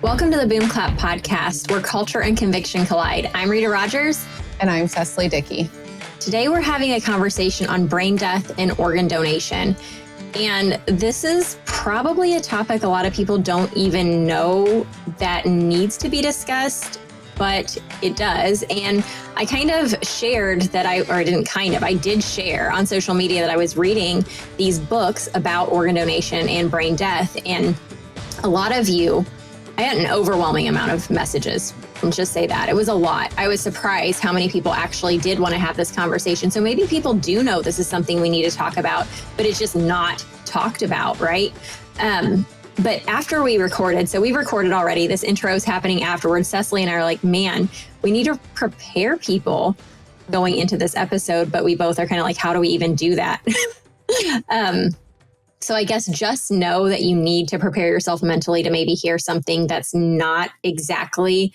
Welcome to the BOOMCLAP podcast, where culture and conviction collide. I'm Rita Rogers. And I'm Cecily Dickey. Today, we're having a conversation on brain death and organ donation. And this is probably a topic a lot of people don't even know that needs to be discussed, but it does. And I kind of shared that I did share on social media that I was reading these books about organ donation and brain death. And a lot of you, I had an overwhelming amount of messages. Let's just say that. It was a lot. I was surprised how many people actually did want to have this conversation. So maybe people do know this is something we need to talk about, but it's just not talked about, right? But after we recorded, so we recorded already, this intro is happening afterwards. Cecily and I are like, man, we need to prepare people going into this episode, but we both are kind of like, how do we even do that? So I guess just know that you need to prepare yourself mentally to maybe hear something that's not exactly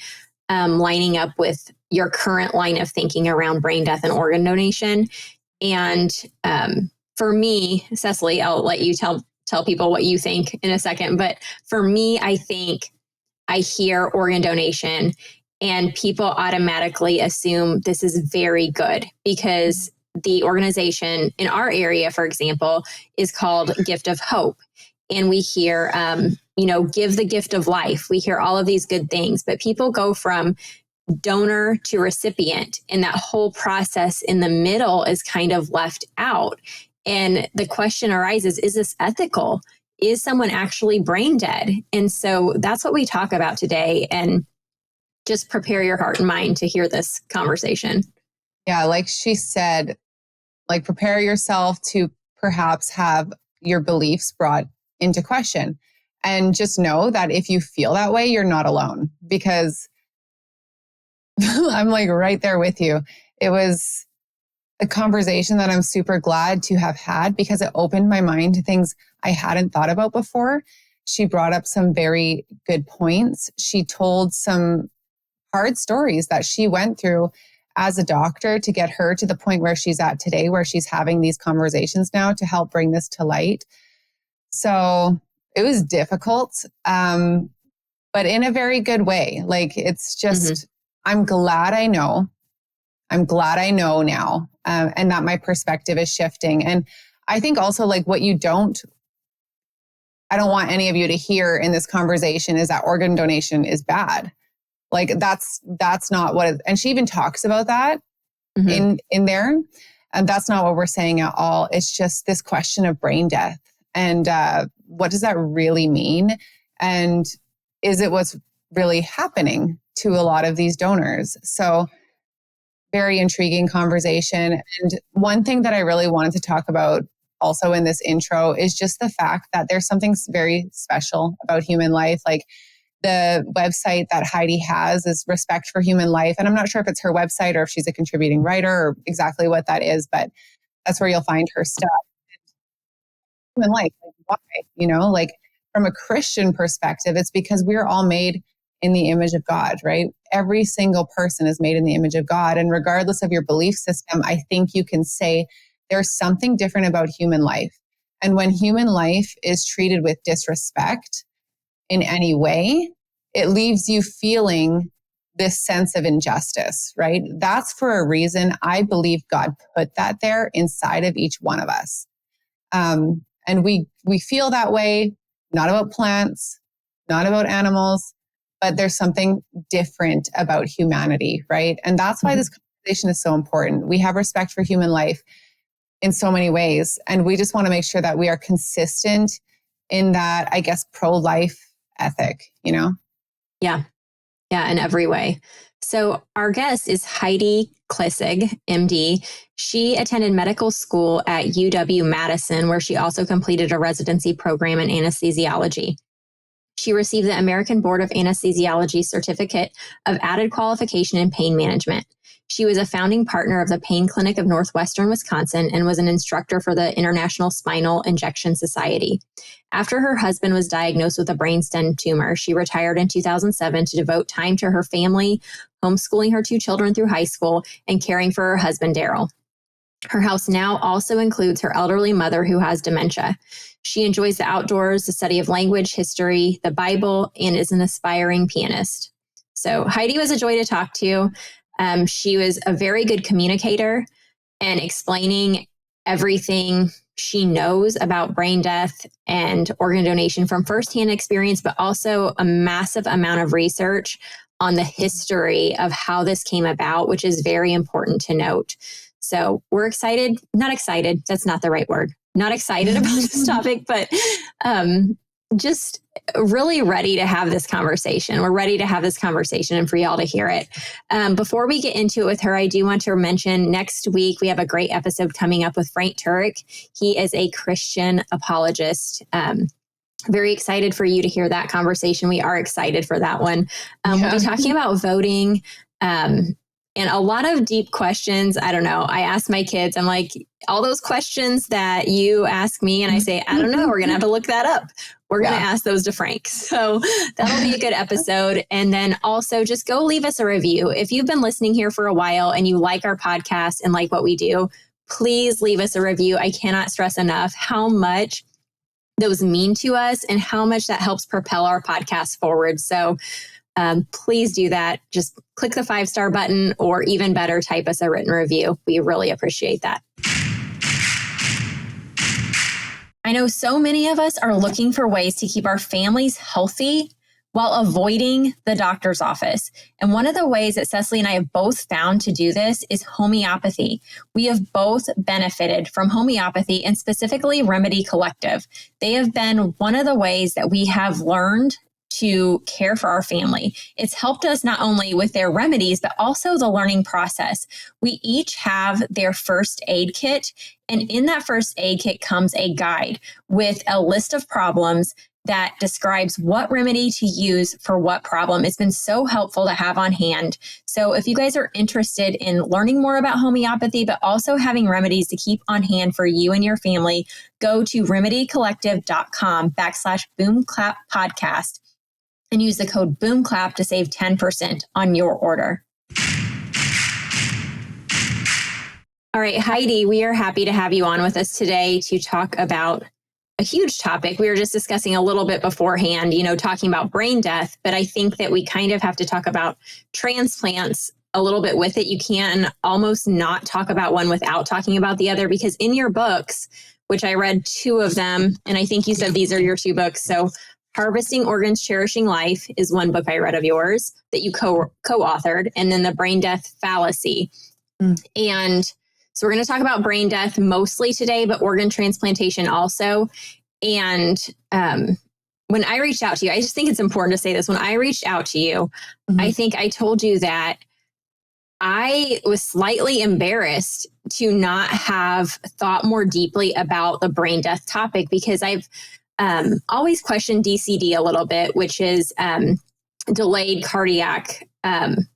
lining up with your current line of thinking around brain death and organ donation. And for me, Cecily, I'll let you tell people what you think in a second. But for me, I think I hear organ donation and people automatically assume this is very good because the organization in our area, for example, is called Gift of Hope. And we hear, give the gift of life. We hear all of these good things, but people go from donor to recipient. And that whole process in the middle is kind of left out. And the question arises, is this ethical? Is someone actually brain dead? And so that's what we talk about today. And just prepare your heart and mind to hear this conversation. Yeah, like she said, like prepare yourself to perhaps have your beliefs brought into question. And just know that if you feel that way, you're not alone, because I'm like right there with you. It was a conversation that I'm super glad to have had because it opened my mind to things I hadn't thought about before. She brought up some very good points. She told some hard stories that she went through as a doctor to get her to the point where she's at today, where she's having these conversations now to help bring this to light. So it was difficult, but in a very good way. Like it's just, I'm glad I know now, and that my perspective is shifting. And I think also like I don't want any of you to hear in this conversation is that organ donation is bad. Like that's not what and she even talks about that in there. And that's not what we're saying at all. It's just this question of brain death. And what does that really mean? And is it what's really happening to a lot of these donors? So very intriguing conversation. And one thing that I really wanted to talk about also in this intro is just the fact that there's something very special about human life. Like the website that Heidi has is Respect for Human Life. And I'm not sure if it's her website or if she's a contributing writer or exactly what that is, but that's where you'll find her stuff. Human life, like why? Like from a Christian perspective, it's because we're all made in the image of God, right? Every single person is made in the image of God. And regardless of your belief system, I think you can say there's something different about human life. And when human life is treated with disrespect in any way, it leaves you feeling this sense of injustice, right? That's for a reason. I believe God put that there inside of each one of us. And we feel that way, not about plants, not about animals, but there's something different about humanity, right? And that's why this conversation is so important. We have respect for human life in so many ways. And we just want to make sure that we are consistent in that, I guess, pro-life ethic, Yeah, in every way. So our guest is Heidi Klessig, MD. She attended medical school at UW-Madison, where she also completed a residency program in anesthesiology. She received the American Board of Anesthesiology Certificate of Added Qualification in Pain Management. She was a founding partner of the Pain Clinic of Northwestern Wisconsin and was an instructor for the International Spinal Injection Society. After her husband was diagnosed with a brainstem tumor, she retired in 2007 to devote time to her family, homeschooling her 2 children through high school, and caring for her husband, Daryl. Her house now also includes her elderly mother who has dementia. She enjoys the outdoors, the study of language, history, the Bible, and is an aspiring pianist. So Heidi was a joy to talk to. She was a very good communicator and explaining everything she knows about brain death and organ donation from firsthand experience, but also a massive amount of research on the history of how this came about, which is very important to note. So we're excited, not excited, that's not the right word, not excited about this topic, but just really ready to have this conversation. We're ready to have this conversation and for y'all to hear it. Before we get into it with her, I do want to mention next week, we have a great episode coming up with Frank Turek. He is a Christian apologist. Very excited for you to hear that conversation. We are excited for that one. We'll be talking about voting and a lot of deep questions. I don't know. I asked my kids, I'm like, all those questions that you ask me, and I say, I don't know, we're going to have to look that up. We're going to ask those to Frank. So that'll be a good episode. And then also just go leave us a review. If you've been listening here for a while and you like our podcast and like what we do, please leave us a review. I cannot stress enough how much those mean to us and how much that helps propel our podcast forward. So please do that. Just click the 5-star button, or even better, type us a written review. We really appreciate that. I know so many of us are looking for ways to keep our families healthy while avoiding the doctor's office. And one of the ways that Cecily and I have both found to do this is homeopathy. We have both benefited from homeopathy, and specifically Remedy Collective. They have been one of the ways that we have learned to care for our family. It's helped us not only with their remedies, but also the learning process. We each have their first aid kit, and in that first aid kit comes a guide with a list of problems that describes what remedy to use for what problem. It's been so helpful to have on hand. So if you guys are interested in learning more about homeopathy, but also having remedies to keep on hand for you and your family, go to remedycollective.com/BOOMCLAP podcast and use the code BOOMCLAP to save 10% on your order. All right, Heidi, we are happy to have you on with us today to talk about a huge topic. We were just discussing a little bit beforehand, talking about brain death, but I think that we kind of have to talk about transplants a little bit with it. You can almost not talk about one without talking about the other, because in your books, which I read 2 of them, and I think you said these are your 2 books. So Harvesting Organs, Cherishing Life is one book I read of yours that you co-authored, and then The Brain Death Fallacy. And so we're going to talk about brain death mostly today, but organ transplantation also. And when I reached out to you, I just think it's important to say this. When I reached out to you, I think I told you that I was slightly embarrassed to not have thought more deeply about the brain death topic, because I've always questioned DCD a little bit, which is delayed cardiac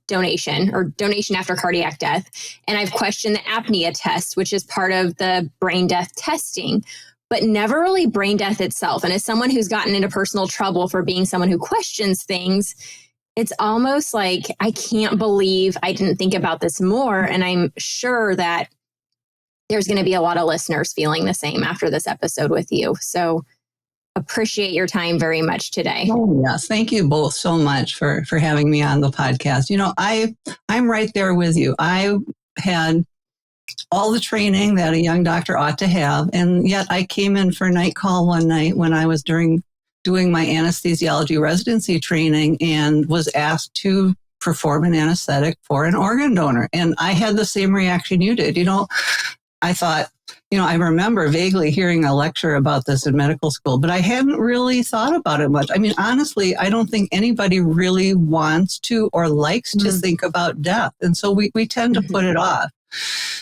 donation, or donation after cardiac death. And I've questioned the apnea test, which is part of the brain death testing, but never really brain death itself. And as someone who's gotten into personal trouble for being someone who questions things, it's almost like I can't believe I didn't think about this more. And I'm sure that there's going to be a lot of listeners feeling the same after this episode with you. So appreciate your time very much today. Oh, yes. Thank you both so much for having me on the podcast. I'm right there with you. I had all the training that a young doctor ought to have. And yet I came in for a night call one night when I was doing my anesthesiology residency training and was asked to perform an anesthetic for an organ donor. And I had the same reaction you did. I thought, I remember vaguely hearing a lecture about this in medical school, but I hadn't really thought about it much. I mean, honestly, I don't think anybody really wants to or likes to think about death. And so we tend to put it off.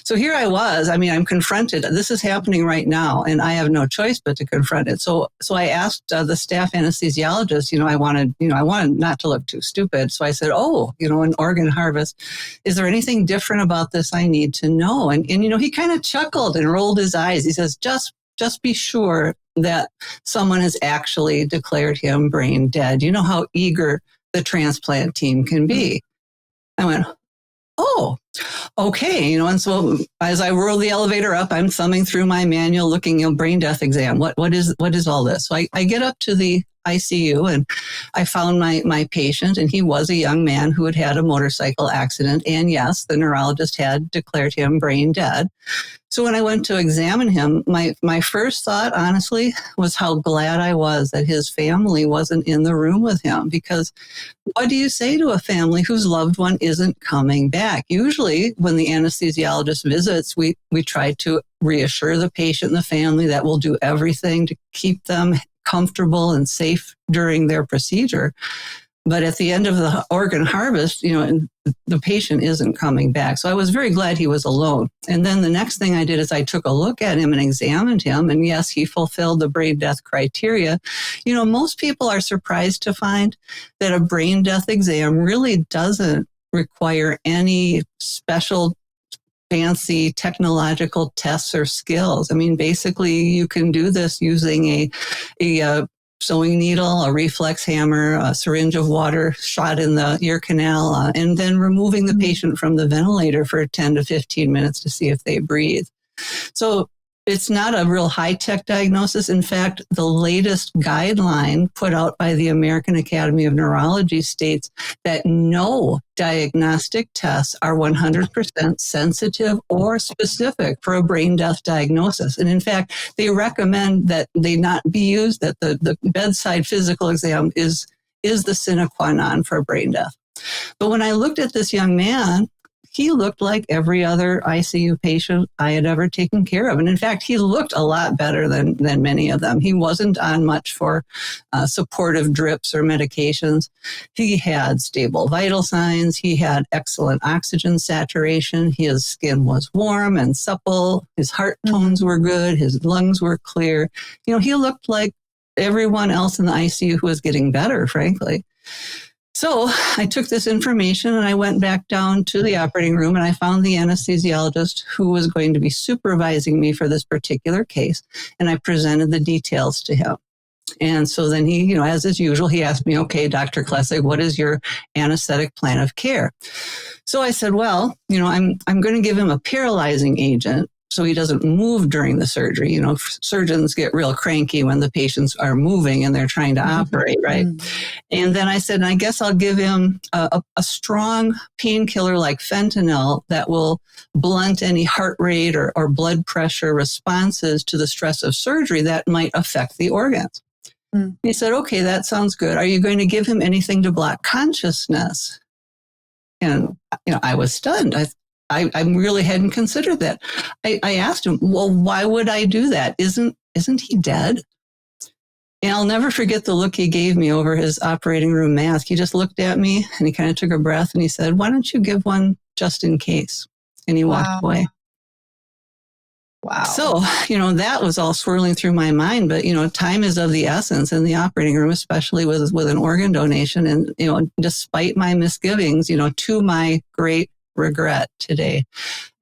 So here I was. I mean, I'm confronted. This is happening right now, and I have no choice but to confront it. So I asked the staff anesthesiologist. I wanted not to look too stupid. So I said, an organ harvest. Is there anything different about this I need to know? And he kind of chuckled and rolled his eyes. He says, just be sure that someone has actually declared him brain dead. You know how eager the transplant team can be. I went, oh. Okay, and so as I roll the elevator up, I'm thumbing through my manual, looking, brain death exam. What is all this? So I get up to the ICU and I found my patient, and he was a young man who had had a motorcycle accident. And yes, the neurologist had declared him brain dead. So when I went to examine him, my first thought, honestly, was how glad I was that his family wasn't in the room with him. Because what do you say to a family whose loved one isn't coming back? Usually when the anesthesiologist visits, we try to reassure the patient and the family that we'll do everything to keep them comfortable and safe during their procedure. But at the end of the organ harvest, the patient isn't coming back. So I was very glad he was alone. And then the next thing I did is I took a look at him and examined him. And yes, he fulfilled the brain death criteria. Most people are surprised to find that a brain death exam really doesn't require any special fancy technological tests or skills. I mean, basically, you can do this using a sewing needle, a reflex hammer, a syringe of water shot in the ear canal, and then removing the patient from the ventilator for 10 to 15 minutes to see if they breathe. So it's not a real high-tech diagnosis. In fact, the latest guideline put out by the American Academy of Neurology states that no diagnostic tests are 100% sensitive or specific for a brain death diagnosis. And in fact, they recommend that they not be used, that the bedside physical exam is the sine qua non for brain death. But when I looked at this young man, he looked like every other ICU patient I had ever taken care of. And in fact, he looked a lot better than many of them. He wasn't on much for supportive drips or medications. He had stable vital signs. He had excellent oxygen saturation. His skin was warm and supple. His heart tones were good. His lungs were clear. He looked like everyone else in the ICU who was getting better, frankly. So I took this information and I went back down to the operating room and I found the anesthesiologist who was going to be supervising me for this particular case. And I presented the details to him. And so then he, as is usual, he asked me, okay, Dr. Klessig, what is your anesthetic plan of care? So I said, well, I'm going to give him a paralyzing agent so he doesn't move during the surgery. Surgeons get real cranky when the patients are moving and they're trying to operate, right? And then I said, I guess I'll give him a strong painkiller like fentanyl that will blunt any heart rate or blood pressure responses to the stress of surgery that might affect the organs. He said, okay, that sounds good. Are you going to give him anything to block consciousness? And, I was stunned. I really hadn't considered that. I asked him, well, why would I do that? Isn't he dead? And I'll never forget the look he gave me over his operating room mask. He just looked at me and he kind of took a breath and he said, why don't you give one just in case? And he walked away. Wow. So, that was all swirling through my mind, but, time is of the essence in the operating room, especially with an organ donation. And, despite my misgivings, to my great regret today,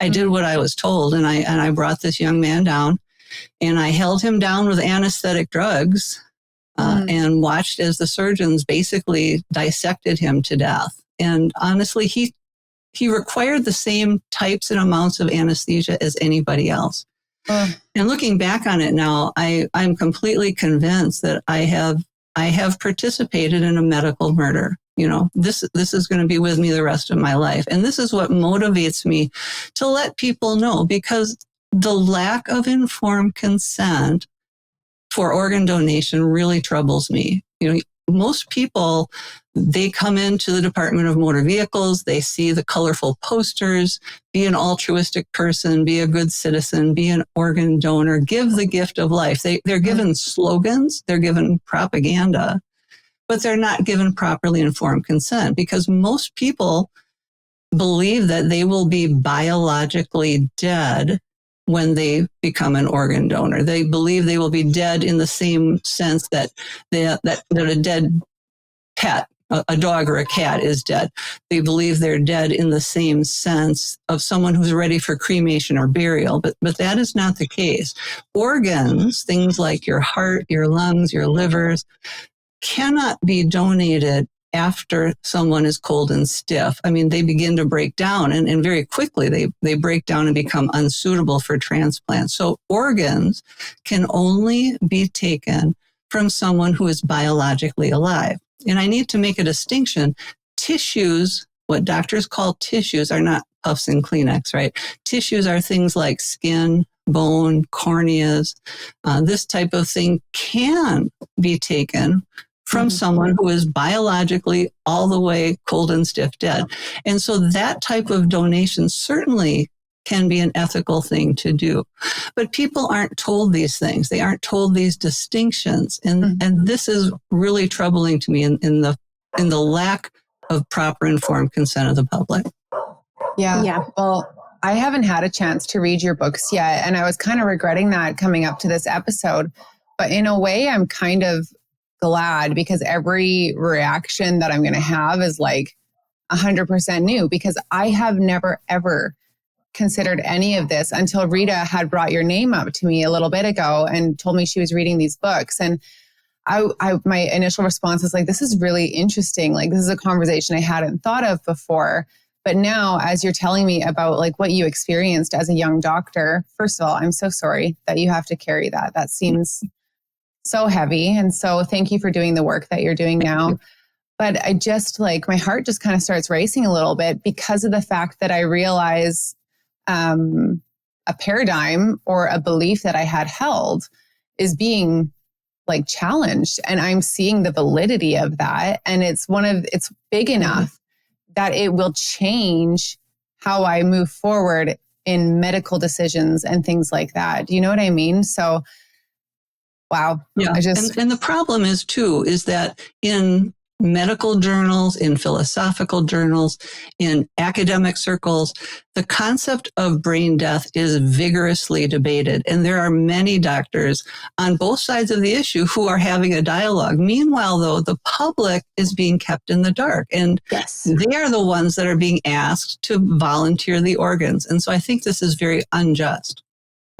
I did what I was told. And I brought this young man down and I held him down with anesthetic drugs and watched as the surgeons basically dissected him to death. And honestly, he required the same types and amounts of anesthesia as anybody else. And looking back on it now, I'm completely convinced that I have participated in a medical murder. This is going to be with me the rest of my life. And this is what motivates me to let people know, because the lack of informed consent for organ donation really troubles me. Most people, they come into the Department of Motor Vehicles, they see the colorful posters, be an altruistic person, be a good citizen, be an organ donor, give the gift of life. They're given slogans, they're given propaganda, but they're not given properly informed consent, because most people believe that they will be biologically dead when they become an organ donor. They believe they will be dead in the same sense that a dead pet, a dog or a cat, is dead. They believe they're dead in the same sense of someone who's ready for cremation or burial, but that is not the case. Organs, things like your heart, your lungs, your livers, cannot be donated after someone is cold and stiff, I mean, they begin to break down and very quickly they break down and become unsuitable for transplant. So organs can only be taken from someone who is biologically alive. And I need to make a distinction. Tissues, what doctors call tissues, are not puffs and Kleenex, right? Tissues are things like skin, bone, corneas. This type of thing can be taken from someone who is biologically all the way cold and stiff dead. And so that type of donation certainly can be an ethical thing to do. But people aren't told these things. They aren't told these distinctions. And this is really troubling to me in the lack of proper informed consent of the public. Yeah. Well, I haven't had a chance to read your books yet. And I was kind of regretting that coming up to this episode. But in a way, I'm kind of glad, because every reaction that I'm going to have is like 100% new, because I have never, ever considered any of this until Rita had brought your name up to me a little bit ago and told me she was reading these books. And my initial response was like, this is really interesting. Like, this is a conversation I hadn't thought of before. But now, as you're telling me about like what you experienced as a young doctor, first of all, I'm so sorry that you have to carry that. That seems so heavy. And so thank you for doing the work that you're doing now. But I just like, my heart just kind of starts racing a little bit because of the fact that I realize a paradigm or a belief that I had held is being like challenged. And I'm seeing the validity of that. And it's big enough that it will change how I move forward in medical decisions and things like that. Do you know what I mean? So, wow. Yeah. And the problem is that in medical journals, in philosophical journals, in academic circles, the concept of brain death is vigorously debated. And there are many doctors on both sides of the issue who are having a dialogue. Meanwhile, though, the public is being kept in the dark. And they are the ones that are being asked to volunteer the organs. And so I think this is very unjust.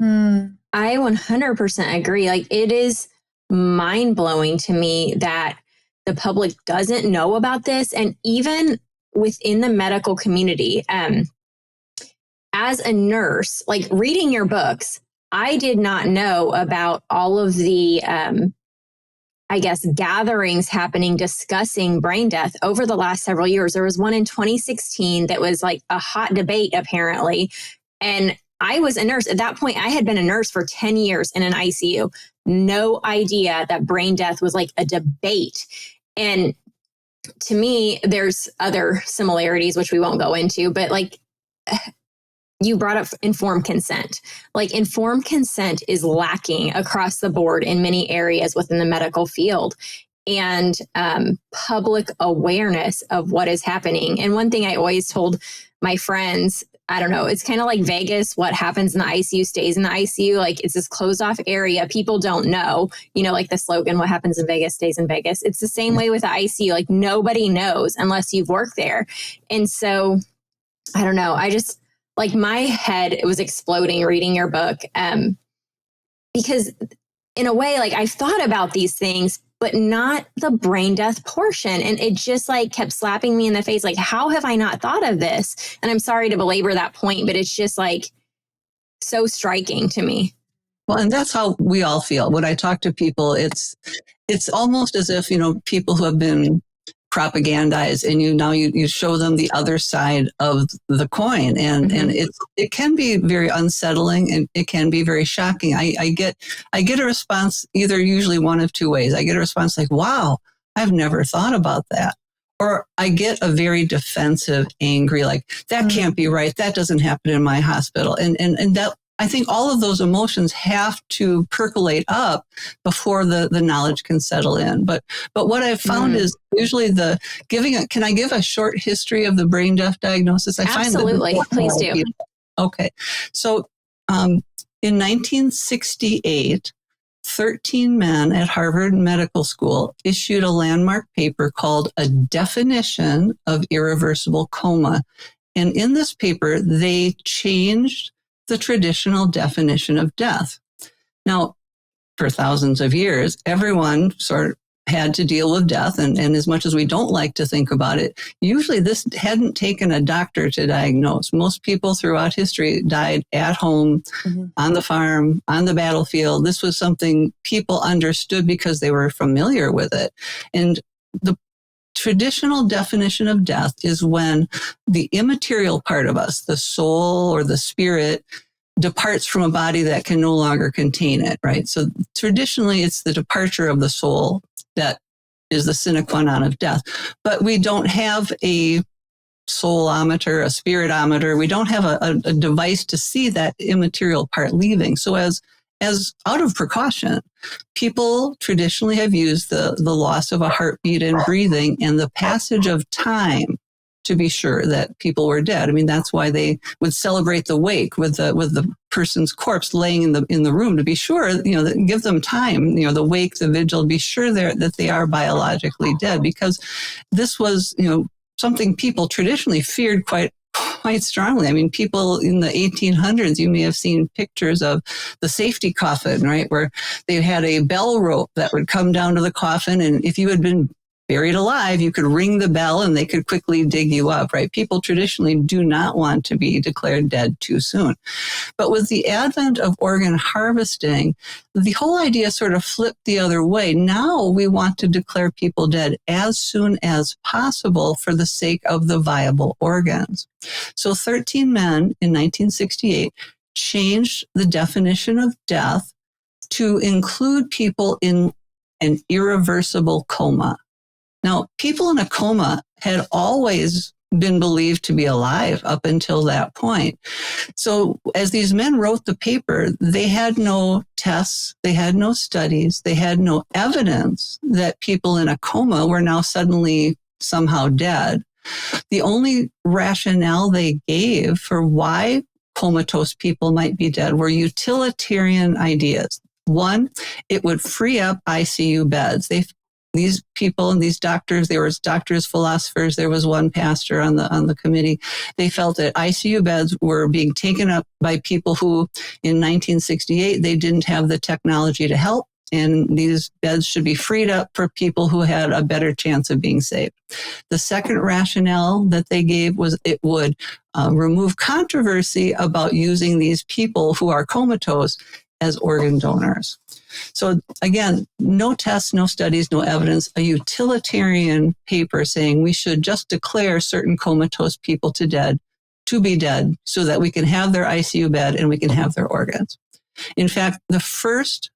I 100% agree. Like, it is mind-blowing to me that the public doesn't know about this. And even within the medical community, as a nurse, like reading your books, I did not know about all of the, gatherings happening discussing brain death over the last several years. There was one in 2016 that was like a hot debate, apparently. And I was a nurse. At that point, I had been a nurse for 10 years in an ICU. No idea that brain death was like a debate. And to me, there's other similarities, which we won't go into, but like you brought up informed consent. Like, informed consent is lacking across the board in many areas within the medical field, and public awareness of what is happening. And one thing I always told my friends, I don't know, it's kind of like Vegas. What happens in the ICU stays in the ICU. Like, it's this closed off area. People don't know, like the slogan, what happens in Vegas stays in Vegas. It's the same way with the ICU. Like, nobody knows unless you've worked there. And so I don't know. I just like, my head, it was exploding reading your book. Because in a way, like, I've thought about these things, but not the brain death portion. And it just like kept slapping me in the face. Like, how have I not thought of this? And I'm sorry to belabor that point, but it's just like so striking to me. Well, and that's how we all feel. When I talk to people, it's almost as if, people who have been propagandized and you show them the other side of the coin. And it can be very unsettling and it can be very shocking. I get a response either usually one of two ways. I get a response like, wow, I've never thought about that. Or I get a very defensive, angry, like, that can't be right. That doesn't happen in my hospital. And that, I think all of those emotions have to percolate up before the knowledge can settle in. But what I've found is usually can I give a short history of the brain death diagnosis? Absolutely. Please do. Okay. So in 1968, 13 men at Harvard Medical School issued a landmark paper called A Definition of Irreversible Coma. And in this paper, they changed the traditional definition of death. Now, for thousands of years, everyone sort of had to deal with death. And as much as we don't like to think about it, usually this hadn't taken a doctor to diagnose. Most people throughout history died at home, on the farm, on the battlefield. This was something people understood because they were familiar with it. And the traditional definition of death is when the immaterial part of us, the soul or the spirit, departs from a body that can no longer contain it, right? So traditionally, it's the departure of the soul that is the sine qua non of death. But we don't have a soulometer, a spiritometer. We don't have a device to see that immaterial part leaving. So as out of precaution, people traditionally have used the loss of a heartbeat and breathing and the passage of time to be sure that people were dead. I mean, that's why they would celebrate the wake with the person's corpse laying in the room to be sure, give them time, the wake, the vigil, be sure that they are biologically dead, because this was, something people traditionally feared quite strongly. I mean, people in the 1800s, you may have seen pictures of the safety coffin, right, where they had a bell rope that would come down to the coffin, and if you had been buried alive, you could ring the bell and they could quickly dig you up, right? People traditionally do not want to be declared dead too soon. But with the advent of organ harvesting, the whole idea sort of flipped the other way. Now we want to declare people dead as soon as possible for the sake of the viable organs. So 13 men in 1968 changed the definition of death to include people in an irreversible coma. Now, people in a coma had always been believed to be alive up until that point. So as these men wrote the paper, they had no tests, they had no studies, they had no evidence that people in a coma were now suddenly somehow dead. The only rationale they gave for why comatose people might be dead were utilitarian ideas. One, it would free up ICU beds. These people and these doctors, there was doctors, philosophers, there was one pastor on the committee. They felt that ICU beds were being taken up by people who in 1968, they didn't have the technology to help. And these beds should be freed up for people who had a better chance of being saved. The second rationale that they gave was it would remove controversy about using these people who are comatose as organ donors. So again, no tests, no studies, no evidence, a utilitarian paper saying we should just declare certain comatose people to be dead so that we can have their ICU bed and we can have their organs. In fact, the first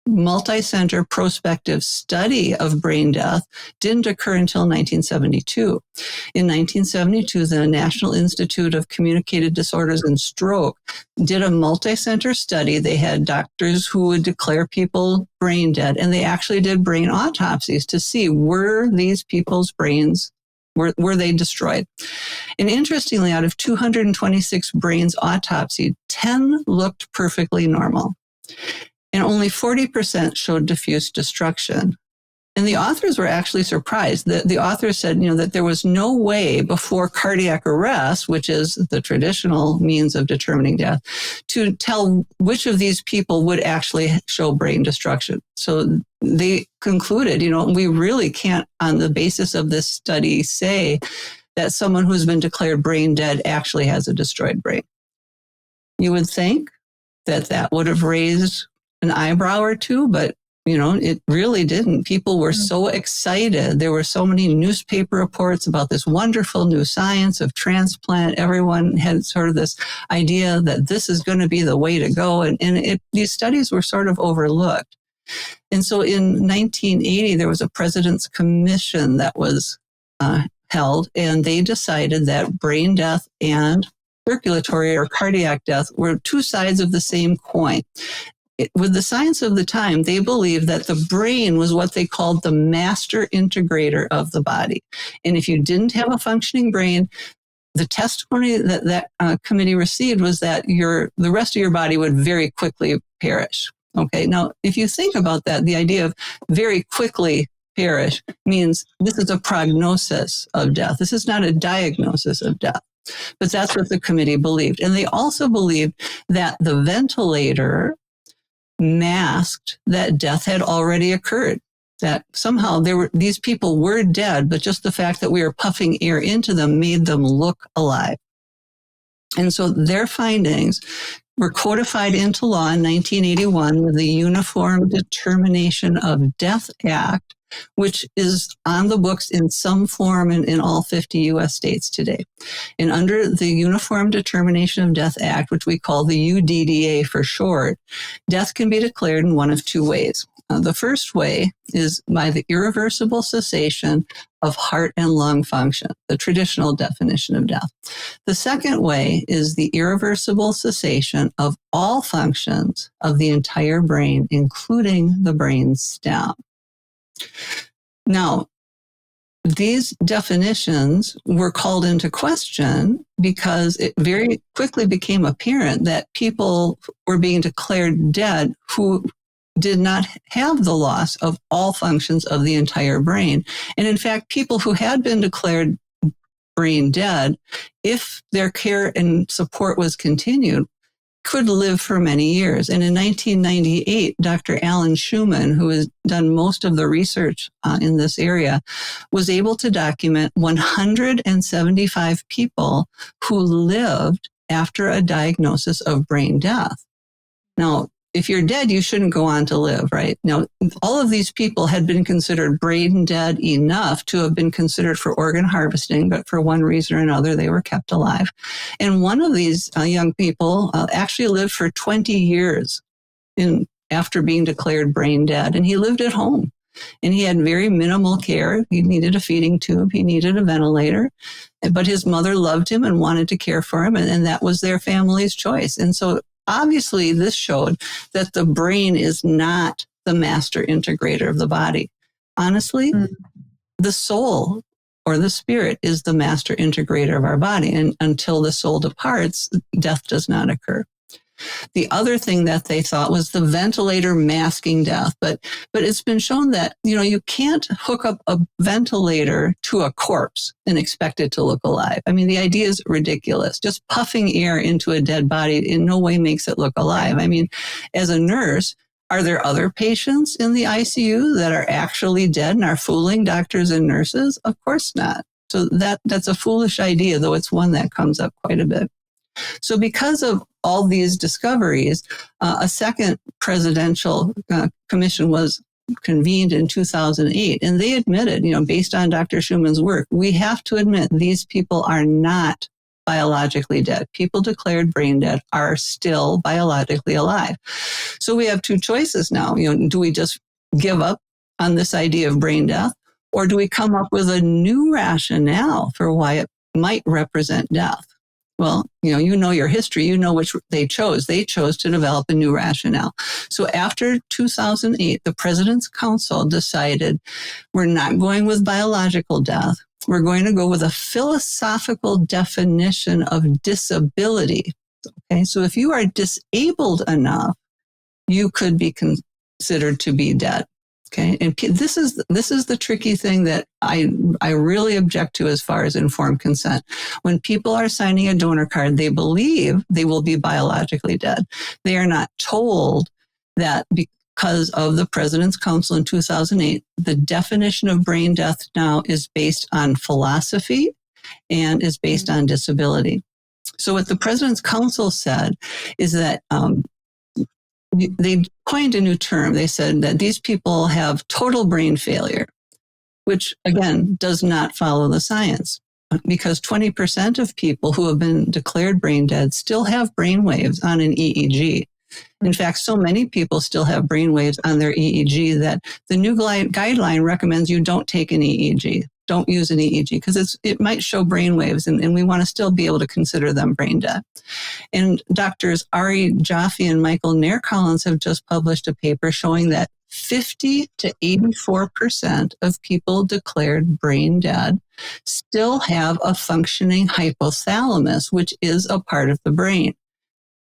multi-center prospective study of brain death didn't occur until 1972. In 1972, the National Institute of Communicated Disorders and Stroke did a multi-center study. They had doctors who would declare people brain dead, and they actually did brain autopsies to see were these people's brains were they destroyed. And interestingly, out of 226 brains autopsied, 10 looked perfectly normal. And only 40% showed diffuse destruction. And the authors were actually surprised. The authors said, that there was no way before cardiac arrest, which is the traditional means of determining death, to tell which of these people would actually show brain destruction. So they concluded, we really can't, on the basis of this study, say that someone who's been declared brain dead actually has a destroyed brain. You would think that would have raised an eyebrow or two, but it really didn't. People were so excited. There were so many newspaper reports about this wonderful new science of transplant. Everyone had sort of this idea that this is going to be the way to go. And these studies were sort of overlooked. And so in 1980, there was a president's commission that was held, and they decided that brain death and circulatory or cardiac death were two sides of the same coin. With the science of the time, they believed that the brain was what they called the master integrator of the body. And if you didn't have a functioning brain, the testimony that committee received was that the rest of your body would very quickly perish. Okay, now, if you think about that, the idea of very quickly perish means this is a prognosis of death. This is not a diagnosis of death. But that's what the committee believed. And they also believed that the ventilator masked that death had already occurred. that somehow these people were dead, but just the fact that we were puffing air into them made them look alive. And so their findings were codified into law in 1981 with the Uniform Determination of Death Act, which is on the books in some form in all 50 U.S. states today. And under the Uniform Determination of Death Act, which we call the UDDA for short, death can be declared in one of two ways. The first way is by the irreversible cessation of heart and lung function, the traditional definition of death. The second way is the irreversible cessation of all functions of the entire brain, including the brain stem. Now, these definitions were called into question because it very quickly became apparent that people were being declared dead who did not have the loss of all functions of the entire brain. And in fact, people who had been declared brain dead, if their care and support was continued, could live for many years. And in 1998, Dr. Alan Schumann, who has done most of the research in this area, was able to document 175 people who lived after a diagnosis of brain death. Now, if you're dead, you shouldn't go on to live, right? Now, all of these people had been considered brain dead enough to have been considered for organ harvesting, but for one reason or another, they were kept alive. And one of these young people actually lived for 20 years after being declared brain dead, and he lived at home. And he had very minimal care. He needed a feeding tube. He needed a ventilator. But his mother loved him and wanted to care for him, and that was their family's choice. And so obviously, this showed that the brain is not the master integrator of the body. Honestly, the soul or the spirit is the master integrator of our body. And until the soul departs, death does not occur. The other thing that they thought was the ventilator masking death. But it's been shown that, you can't hook up a ventilator to a corpse and expect it to look alive. I mean, the idea is ridiculous. Just puffing air into a dead body in no way makes it look alive. I mean, as a nurse, are there other patients in the ICU that are actually dead and are fooling doctors and nurses? Of course not. So that's a foolish idea, though it's one that comes up quite a bit. So because of all these discoveries, a second presidential commission was convened in 2008, and they admitted, based on Dr. Schumann's work, we have to admit these people are not biologically dead. People declared brain dead are still biologically alive. So we have two choices now. Do we just give up on this idea of brain death, or do we come up with a new rationale for why it might represent death? Well, you know your history, you know which they chose. They chose to develop a new rationale. So after 2008, the President's Council decided we're not going with biological death. We're going to go with a philosophical definition of disability. Okay, so if you are disabled enough, you could be considered to be dead. Okay, and this is the tricky thing that I really object to as far as informed consent. When people are signing a donor card, they believe they will be biologically dead. They are not told that because of the President's Council in 2008, the definition of brain death now is based on philosophy and is based on disability. So what the President's Council said is that they coined a new term. They said that these people have total brain failure, which again does not follow the science, because 20% of people who have been declared brain dead still have brain waves on an EEG. In fact, so many people still have brain waves on their EEG that the new guideline recommends you don't take an EEG. Don't use an EEG because it might show brain waves, and we want to still be able to consider them brain dead. And doctors Ari Jaffe and Michael Nair-Collins have just published a paper showing that 50 to 84% of people declared brain dead still have a functioning hypothalamus, which is a part of the brain.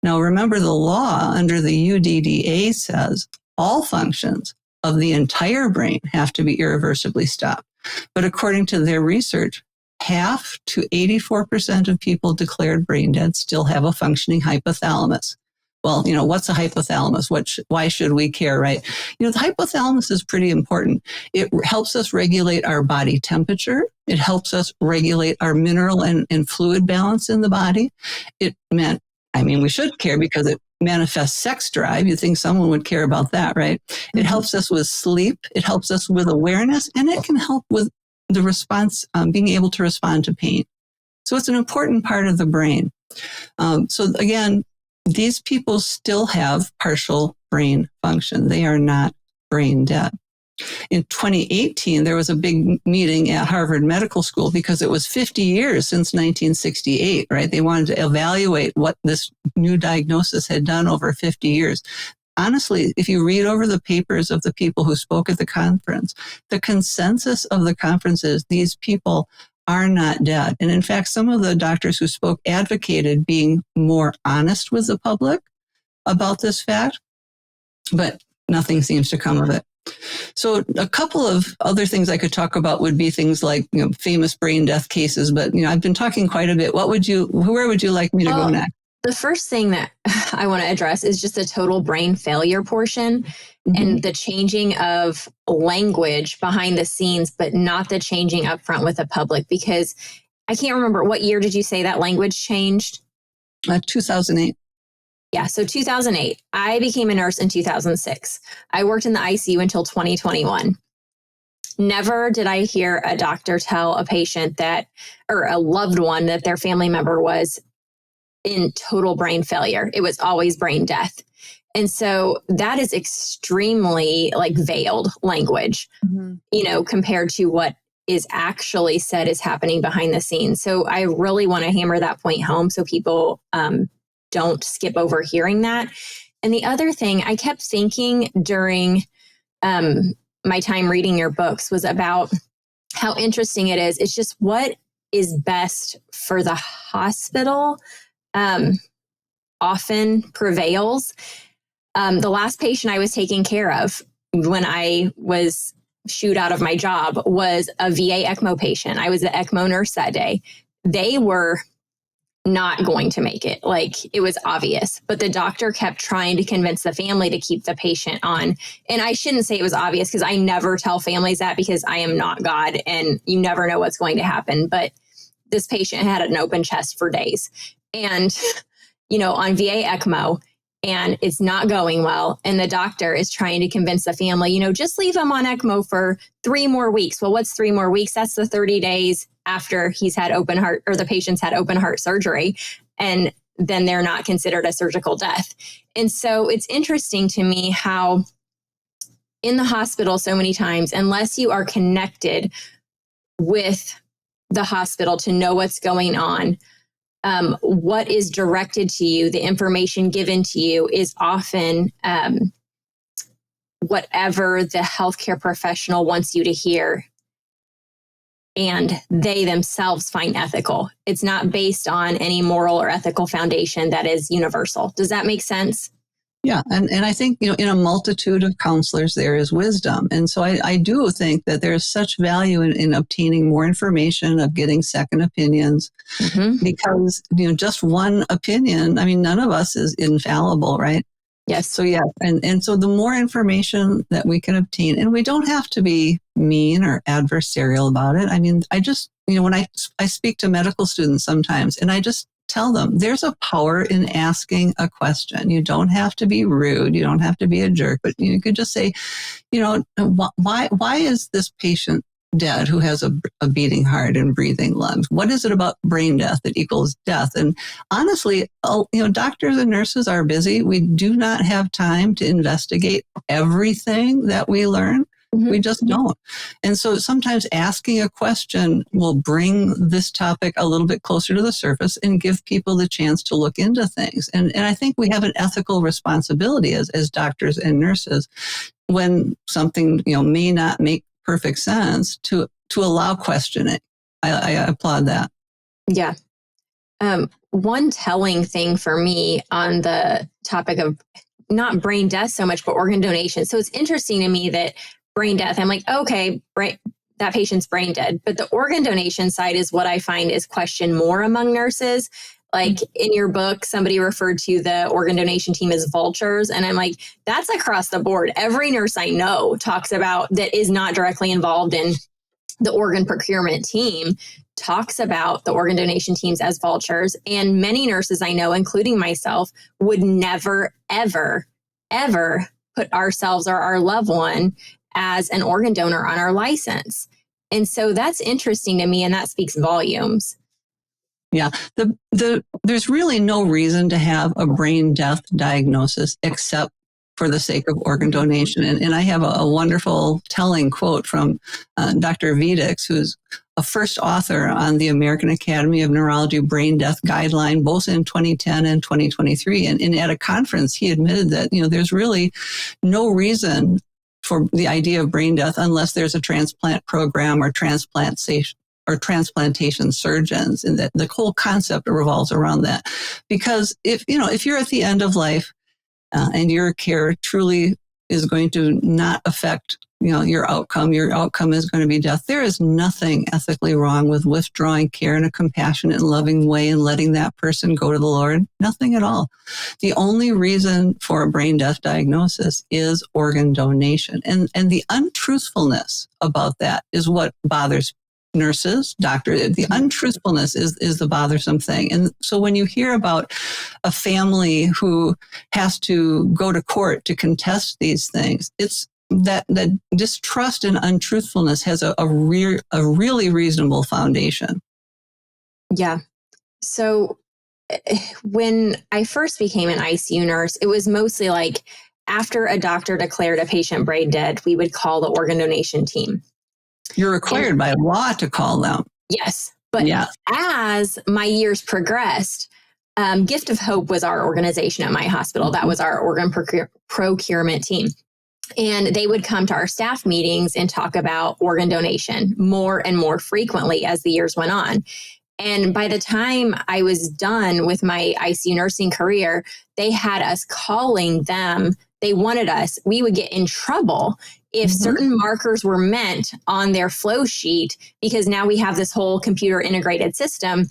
Now, remember, the law under the UDDA says all functions of the entire brain have to be irreversibly stopped. But according to their research, half to 84% of people declared brain dead still have a functioning hypothalamus. well, what's a hypothalamus? Why should we care, right? The hypothalamus is pretty important. It helps us regulate our body temperature. It helps us regulate our mineral and fluid balance in the body. We should care because it manifests sex drive. You think someone would care about that, right? Mm-hmm. It helps us with sleep. It helps us with awareness, and it can help with the response, being able to respond to pain. So it's an important part of the brain. So again, these people still have partial brain function. They are not brain dead. In 2018, there was a big meeting at Harvard Medical School because it was 50 years since 1968, right? They wanted to evaluate what this new diagnosis had done over 50 years. Honestly, if you read over the papers of the people who spoke at the conference, the consensus of the conference is these people are not dead. And in fact, some of the doctors who spoke advocated being more honest with the public about this fact, but nothing seems to come of it. So a couple of other things I could talk about would be things like, famous brain death cases, but, I've been talking quite a bit. Where would you like me to go next? The first thing that I want to address is just the total brain failure portion and the changing of language behind the scenes, but not the changing up front with the public, because I can't remember what year did you say that language changed? 2008. Yeah, so 2008. I became a nurse in 2006. I worked in the ICU until 2021. Never did I hear a doctor tell a patient or a loved one that their family member was in total brain failure. It was always brain death. And so that is extremely veiled language, compared to what is actually said is happening behind the scenes. So I really want to hammer that point home so people don't skip over hearing that. And the other thing I kept thinking during my time reading your books was about how interesting it is. It's just what is best for the hospital often prevails. The last patient I was taking care of when I was shooed out of my job was a VA ECMO patient. I was the ECMO nurse that day. They were not going to make it. It was obvious, but the doctor kept trying to convince the family to keep the patient on. And I shouldn't say it was obvious because I never tell families that because I am not God and you never know what's going to happen. But this patient had an open chest for days and, on VA ECMO, and it's not going well. And the doctor is trying to convince the family, just leave him on ECMO for 3 more weeks. Well, what's 3 more weeks? That's the 30 days after he's had open heart or the patient's had open heart surgery. And then they're not considered a surgical death. And so it's interesting to me how in the hospital so many times, unless you are connected with the hospital to know what's going on, what is directed to you, the information given to you is often whatever the healthcare professional wants you to hear and they themselves find ethical. It's not based on any moral or ethical foundation that is universal. Does that make sense? Yeah. And I think, in a multitude of counselors, there is wisdom. And so I do think that there's such value in obtaining more information, of getting second opinions, because, just one opinion, none of us is infallible, right? Yes. So, yeah. And so the more information that we can obtain, and we don't have to be mean or adversarial about it. I just, when I speak to medical students sometimes, and I just tell them there's a power in asking a question. You don't have to be rude. You don't have to be a jerk, but you could just say, why is this patient dead who has a beating heart and breathing lungs? What is it about brain death that equals death? And honestly, doctors and nurses are busy. We do not have time to investigate everything that we learn. We just don't. And so sometimes asking a question will bring this topic a little bit closer to the surface and give people the chance to look into things. And I think we have an ethical responsibility as doctors and nurses when something, may not make perfect sense to allow questioning. I applaud that. Yeah. One telling thing for me on the topic of not brain death so much, but organ donation. So it's interesting to me that brain death, I'm like, okay, that patient's brain dead. But the organ donation side is what I find is questioned more among nurses. Like in your book, somebody referred to the organ donation team as vultures. And I'm like, that's across the board. Every nurse I know talks about that is not directly involved in the organ procurement team talks about the organ donation teams as vultures. And many nurses I know, including myself, would never, ever, ever put ourselves or our loved one as an organ donor on our license. And so that's interesting to me, and that speaks volumes. Yeah, there's really no reason to have a brain death diagnosis except for the sake of organ donation. And I have a wonderful telling quote from Dr. Vidix, who's a first author on the American Academy of Neurology Brain Death Guideline, both in 2010 and 2023. And at a conference, he admitted that, there's really no reason for the idea of brain death unless there's a transplant program or transplantation surgeons, and that the whole concept revolves around that. Because if you're at the end of life and your care truly is going to not affect your outcome is going to be death, there is nothing ethically wrong with withdrawing care in a compassionate and loving way and letting that person go to the Lord. Nothing at all. The only reason for a brain death diagnosis is organ donation, and the untruthfulness about that is what bothers nurses, doctors. The untruthfulness is the bothersome thing. And so when you hear about a family who has to go to court to contest these things, it's that distrust and untruthfulness has a really reasonable foundation. Yeah. So when I first became an ICU nurse, it was mostly like after a doctor declared a patient brain dead, we would call the organ donation team. You're required by law to call them. Yes. But as my years progressed, Gift of Hope was our organization at my hospital. That was our organ procurement team. And they would come to our staff meetings and talk about organ donation more and more frequently as the years went on. And by the time I was done with my ICU nursing career, they had us calling them. They wanted us. We would get in trouble if certain markers were meant on their flow sheet, because now we have this whole computer integrated system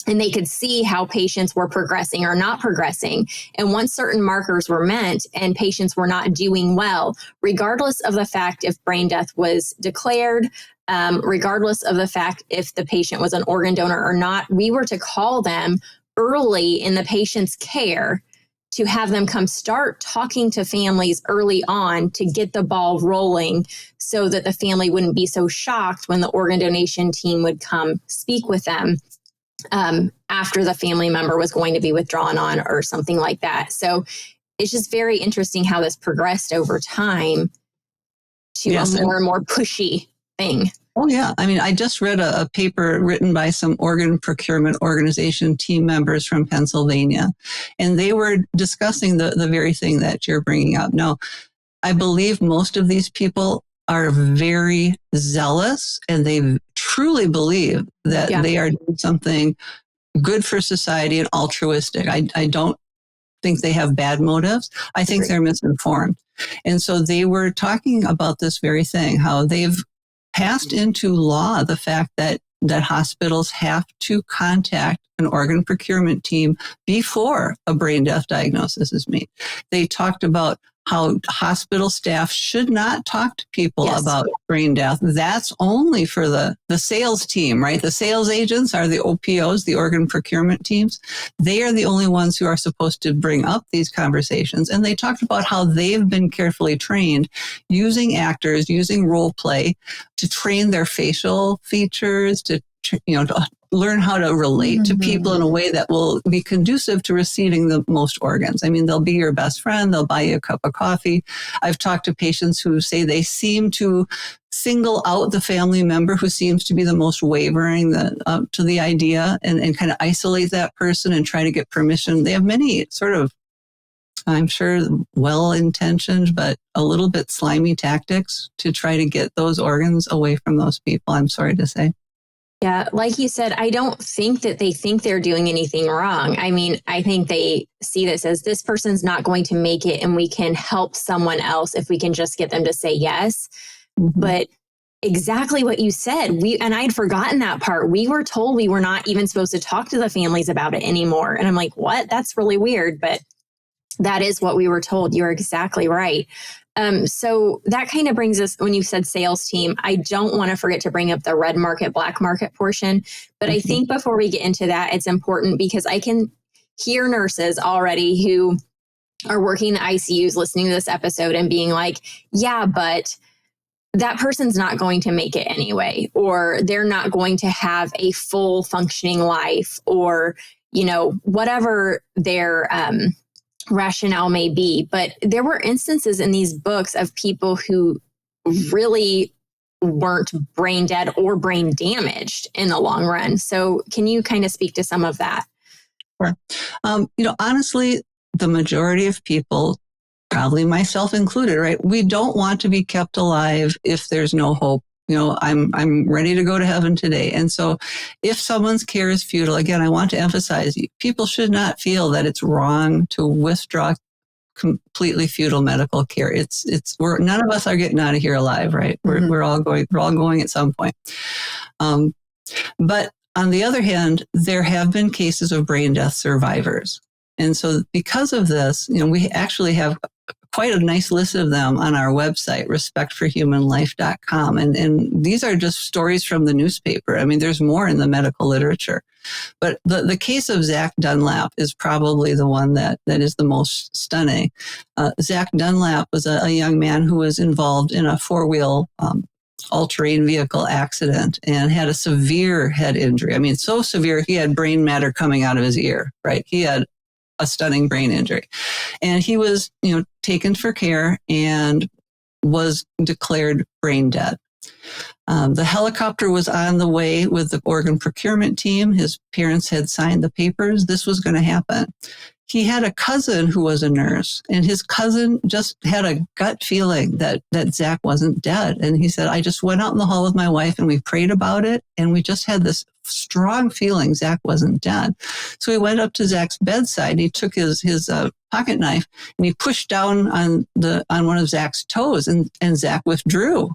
and they could see how patients were progressing or not progressing. And once certain markers were meant and patients were not doing well, regardless of the fact if brain death was declared, regardless of the fact if the patient was an organ donor or not, we were to call them early in the patient's care to have them come start talking to families early on to get the ball rolling so that the family wouldn't be so shocked when the organ donation team would come speak with them after the family member was going to be withdrawn on or something like that. So it's just very interesting how this progressed over time to a more and more pushy thing. Oh, yeah. I mean, I just read a paper written by some organ procurement organization team members from Pennsylvania, and they were discussing the very thing that you're bringing up. Now, I believe most of these people are very zealous, and they truly believe that they are doing something good for society and altruistic. I don't think they have bad motives. I think they're misinformed. And so they were talking about this very thing, how they've passed into law the fact that hospitals have to contact an organ procurement team before a brain death diagnosis is made. They talked about how hospital staff should not talk to people about brain death. That's only for the sales team, right? The sales agents are the OPOs, the organ procurement teams. They are the only ones who are supposed to bring up these conversations. And they talked about how they've been carefully trained using actors, using role play to train their facial features, to learn how to relate to people in a way that will be conducive to receiving the most organs. I mean, they'll be your best friend. They'll buy you a cup of coffee. I've talked to patients who say they seem to single out the family member who seems to be the most wavering to the idea and kind of isolate that person and try to get permission. They have many sort of, I'm sure, well-intentioned, but a little bit slimy tactics to try to get those organs away from those people, I'm sorry to say. Yeah, like you said, I don't think that they think they're doing anything wrong. I mean, I think they see this as this person's not going to make it and we can help someone else if we can just get them to say yes. But exactly what you said. And I'd forgotten that part. We were told we were not even supposed to talk to the families about it anymore. And I'm like, what? That's really weird. But that is what we were told. You're exactly right. So that kind of brings us, when you said sales team, I don't want to forget to bring up the red market, black market portion. But I think before we get into that, it's important because I can hear nurses already who are working in the ICUs listening to this episode and being like, yeah, but that person's not going to make it anyway, or they're not going to have a full functioning life, or, you know, whatever their rationale may be. But there were instances in these books of people who really weren't brain dead or brain damaged in the long run. So can you kind of speak to some of that? Sure. Honestly, the majority of people, probably myself included, right? We don't want to be kept alive if there's no hope. I'm ready to go to heaven today. And so if someone's care is futile, again, I want to emphasize, people should not feel that it's wrong to withdraw completely futile medical care. None of us are getting out of here alive, right? We're all going at some point. But on the other hand, there have been cases of brain death survivors. And so because of this, we actually have quite a nice list of them on our website, respectforhumanlife.com. And these are just stories from the newspaper. I mean, there's more in the medical literature. But the case of Zach Dunlap is probably the one that is the most stunning. Zach Dunlap was a young man who was involved in a four-wheel all-terrain vehicle accident and had a severe head injury. I mean, so severe, he had brain matter coming out of his ear, right? He had a stunning brain injury. And he was, taken for care and was declared brain dead. The helicopter was on the way with the organ procurement team. His parents had signed the papers. This was going to happen. He had a cousin who was a nurse, and his cousin just had a gut feeling that Zach wasn't dead. And he said, I just went out in the hall with my wife and we prayed about it. And we just had this strong feeling Zach wasn't dead. So he went up to Zach's bedside and he took his pocket knife and he pushed down on one of Zach's toes, and Zach withdrew.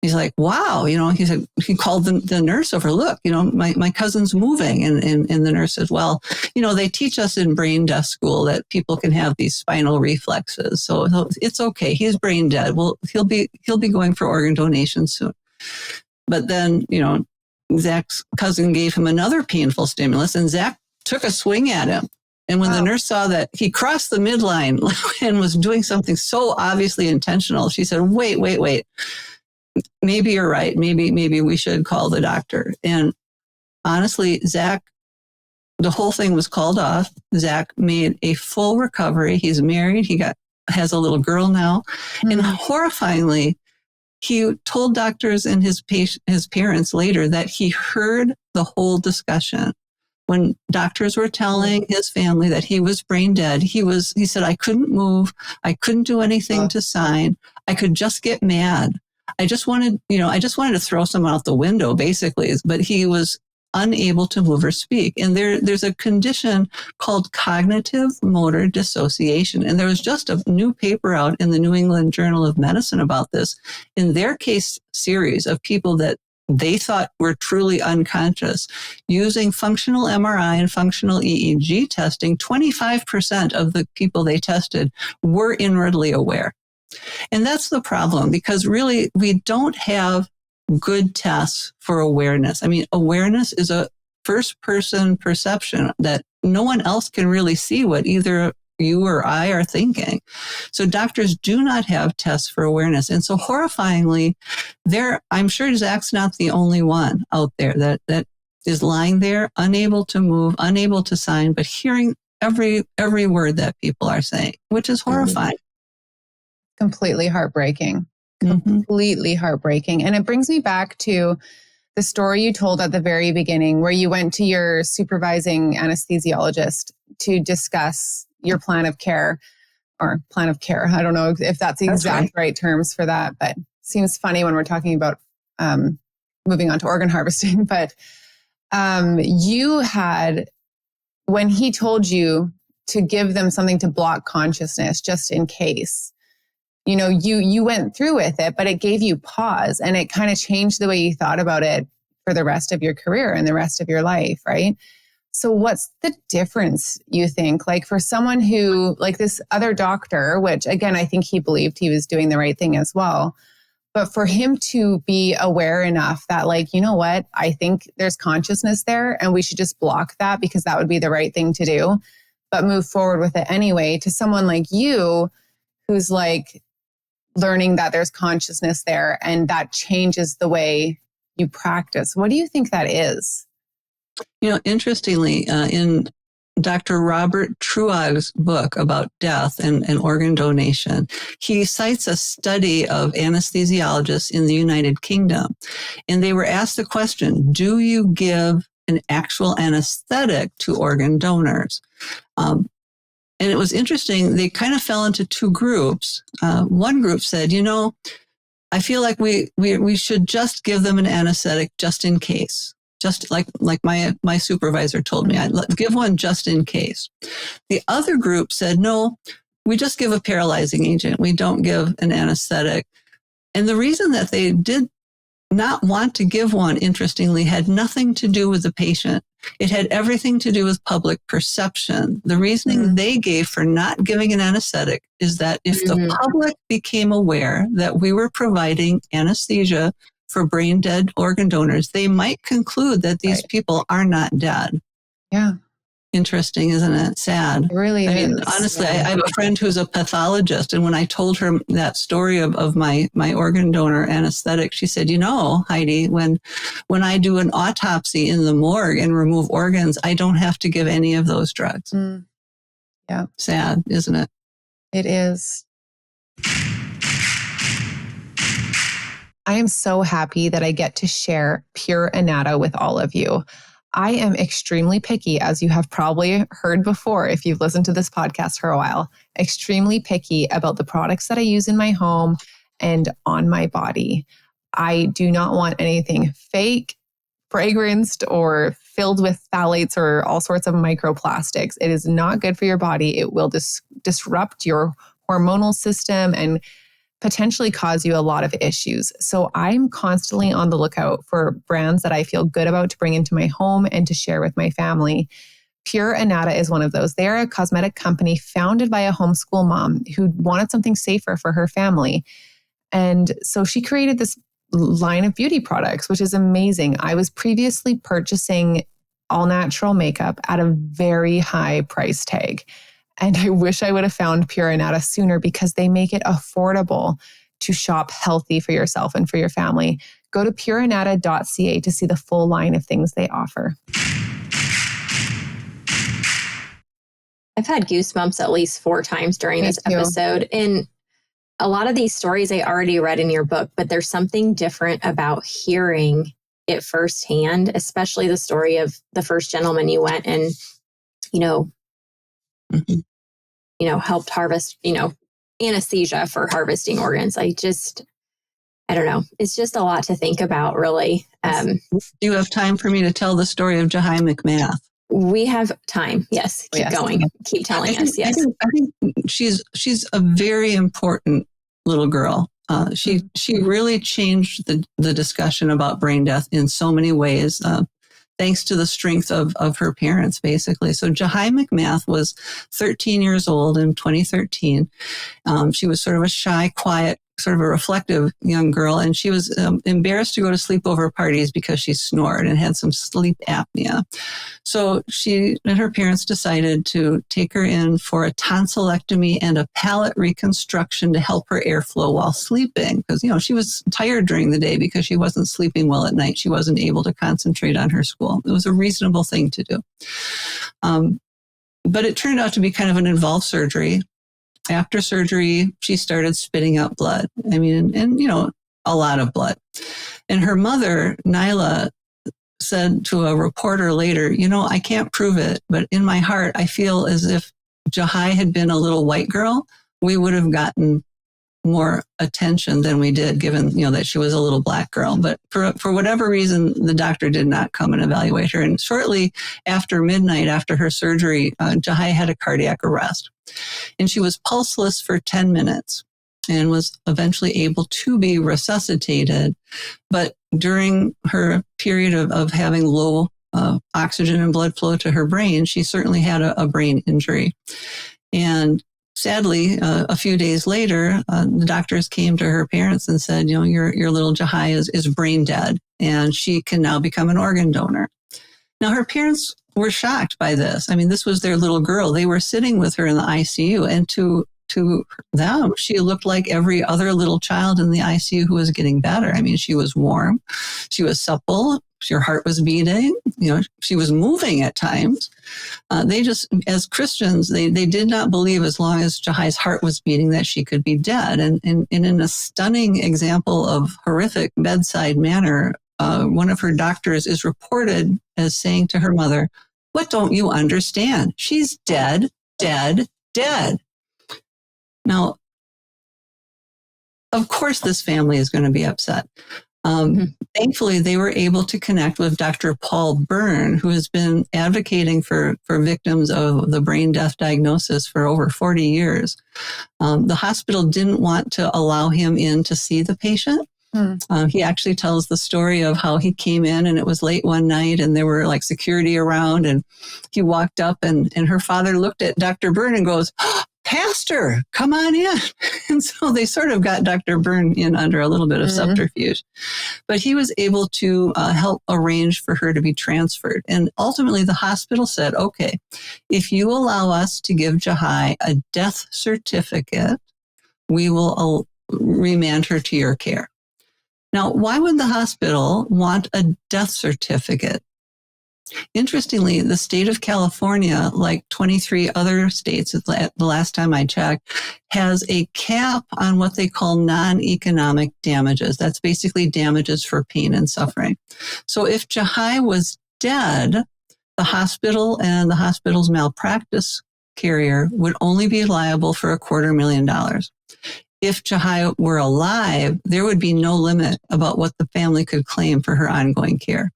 He's like, wow, he said, he called the nurse over, look, my cousin's moving. And the nurse said, well, they teach us in brain death school that people can have these spinal reflexes. So it's okay. He's brain dead. Well, he'll be going for organ donation soon. But then, Zach's cousin gave him another painful stimulus and Zach took a swing at him. And when the nurse saw that he crossed the midline and was doing something so obviously intentional, she said, wait. Maybe you're right. Maybe we should call the doctor. And honestly, Zach, the whole thing was called off. Zach made a full recovery. He's married. He has a little girl now. Mm-hmm. And horrifyingly, he told doctors and his parents later that he heard the whole discussion. When doctors were telling his family that he was brain dead, he said, I couldn't move. I couldn't do anything to sign. I could just get mad. I just wanted to throw someone out the window, basically, but he was unable to move or speak. And there's a condition called cognitive motor dissociation. And there was just a new paper out in the New England Journal of Medicine about this. In their case series of people that they thought were truly unconscious, using functional MRI and functional EEG testing, 25% of the people they tested were inwardly aware. And that's the problem, because really we don't have good tests for awareness. I mean, awareness is a first person perception that no one else can really see what either you or I are thinking. So doctors do not have tests for awareness. And so horrifyingly, I'm sure Zach's not the only one out there that is lying there, unable to move, unable to sign, but hearing every word that people are saying, which is horrifying. Completely heartbreaking. Completely heartbreaking. And it brings me back to the story you told at the very beginning, where you went to your supervising anesthesiologist to discuss your plan of care. I don't know if that's the exact right terms for that, but it seems funny when we're talking about moving on to organ harvesting. But you had, when he told you to give them something to block consciousness just in case, you know, you went through with it, but it gave you pause and it kind of changed the way you thought about it for the rest of your career and the rest of your life, right? So what's the difference, you think? Like for someone who, like this other doctor, which again, I think he believed he was doing the right thing as well. But for him to be aware enough that like, you know what, I think there's consciousness there and we should just block that because that would be the right thing to do, but move forward with it anyway, to someone like you who's like learning that there's consciousness there and that changes the way you practice. What do you think that is? You know, interestingly, in Dr. Robert Truog's book about death and organ donation, he cites a study of anesthesiologists in the United Kingdom. And they were asked the question, do you give an actual anesthetic to organ donors? And it was interesting. They kind of fell into two groups. One group said, you know, I feel like we should just give them an anesthetic just in case. Just like my supervisor told me, I'd give one just in case. The other group said, no, we just give a paralyzing agent. We don't give an anesthetic. And the reason that they did not want to give one, interestingly, had nothing to do with the patient. It had everything to do with public perception. The reasoning they gave for not giving an anesthetic is that if the public became aware that we were providing anesthesia for brain dead organ donors, they might conclude that these people are not dead. Yeah. Interesting, isn't it? Sad. It really is. I mean, honestly, I have a friend who's a pathologist, and when I told her that story of my organ donor anesthetic, she said, you know, Heidi, when I do an autopsy in the morgue and remove organs, I don't have to give any of those drugs. Yeah. Sad, isn't it? It is. I am so happy that I get to share Pure Anada with all of you. I am extremely picky, as you have probably heard before if you've listened to this podcast for a while, extremely picky about the products that I use in my home and on my body. I do not want anything fake, fragranced, or filled with phthalates or all sorts of microplastics. It is not good for your body. It will disrupt your hormonal system and potentially cause you a lot of issues. So I'm constantly on the lookout for brands that I feel good about to bring into my home and to share with my family. Pure Anada is one of those. They're a cosmetic company founded by a homeschool mom who wanted something safer for her family. And so she created this line of beauty products, which is amazing. I was previously purchasing all natural makeup at a very high price tag. And I wish I would have found Pure Anada sooner because they make it affordable to shop healthy for yourself and for your family. Go to pureanada.ca to see the full line of things they offer. I've had goosebumps at least 4 times during this episode. And a lot of these stories I already read in your book, but there's something different about hearing it firsthand, especially the story of the first gentleman you went and, helped harvest, anesthesia for harvesting organs. I don't know. It's just a lot to think about, really. Do you have time for me to tell the story of Jahai McMath? We have time. Yes. Keep going. Keep telling us. Yes. I think she's a very important little girl. She really changed the discussion about brain death in so many ways. Thanks to the strength of her parents, basically. So Jahai McMath was 13 years old in 2013. She was sort of a shy, quiet, sort of a reflective young girl, and she was embarrassed to go to sleepover parties because she snored and had some sleep apnea. So she and her parents decided to take her in for a tonsillectomy and a palate reconstruction to help her airflow while sleeping, because she was tired during the day because she wasn't sleeping well at night. She wasn't able to concentrate on her school. It was a reasonable thing to do. But it turned out to be kind of an involved surgery. After surgery, she started spitting out blood. I mean, and a lot of blood. And her mother, Nyla, said to a reporter later, I can't prove it, but in my heart, I feel as if Jahai had been a little white girl, we would have gotten more attention than we did, given, that she was a little black girl. But for whatever reason, the doctor did not come and evaluate her. And shortly after midnight, after her surgery, Jahai had a cardiac arrest. And she was pulseless for 10 minutes. and was eventually able to be resuscitated. But during her period of having low oxygen and blood flow to her brain, she certainly had a brain injury. And sadly, a few days later, the doctors came to her parents and said, your little Jahai is brain dead, and she can now become an organ donor. Now, her parents were shocked by this. I mean, this was their little girl. They were sitting with her in the ICU, and to them, she looked like every other little child in the ICU who was getting better. I mean, she was warm, she was supple, her heart was beating, she was moving at times. They just, as Christians, they did not believe as long as Jahai's heart was beating that she could be dead. And in a stunning example of horrific bedside manner, one of her doctors is reported as saying to her mother, "What don't you understand? She's dead, dead, dead." Now, of course, this family is going to be upset. Thankfully, they were able to connect with Dr. Paul Byrne, who has been advocating for victims of the brain death diagnosis for over 40 years. The hospital didn't want to allow him in to see the patient. He actually tells the story of how he came in and it was late one night and there were like security around, and he walked up and her father looked at Dr. Byrne and goes, "Pastor, come on in." And so they sort of got Dr. Byrne in under a little bit of subterfuge. But he was able to help arrange for her to be transferred. And ultimately the hospital said, okay, if you allow us to give Jahai a death certificate, we will remand her to your care. Now, why would the hospital want a death certificate? Interestingly, the state of California, like 23 other states, the last time I checked, has a cap on what they call non-economic damages. That's basically damages for pain and suffering. So if Jahai was dead, the hospital and the hospital's malpractice carrier would only be liable for $250,000. If Jahai were alive, there would be no limit about what the family could claim for her ongoing care.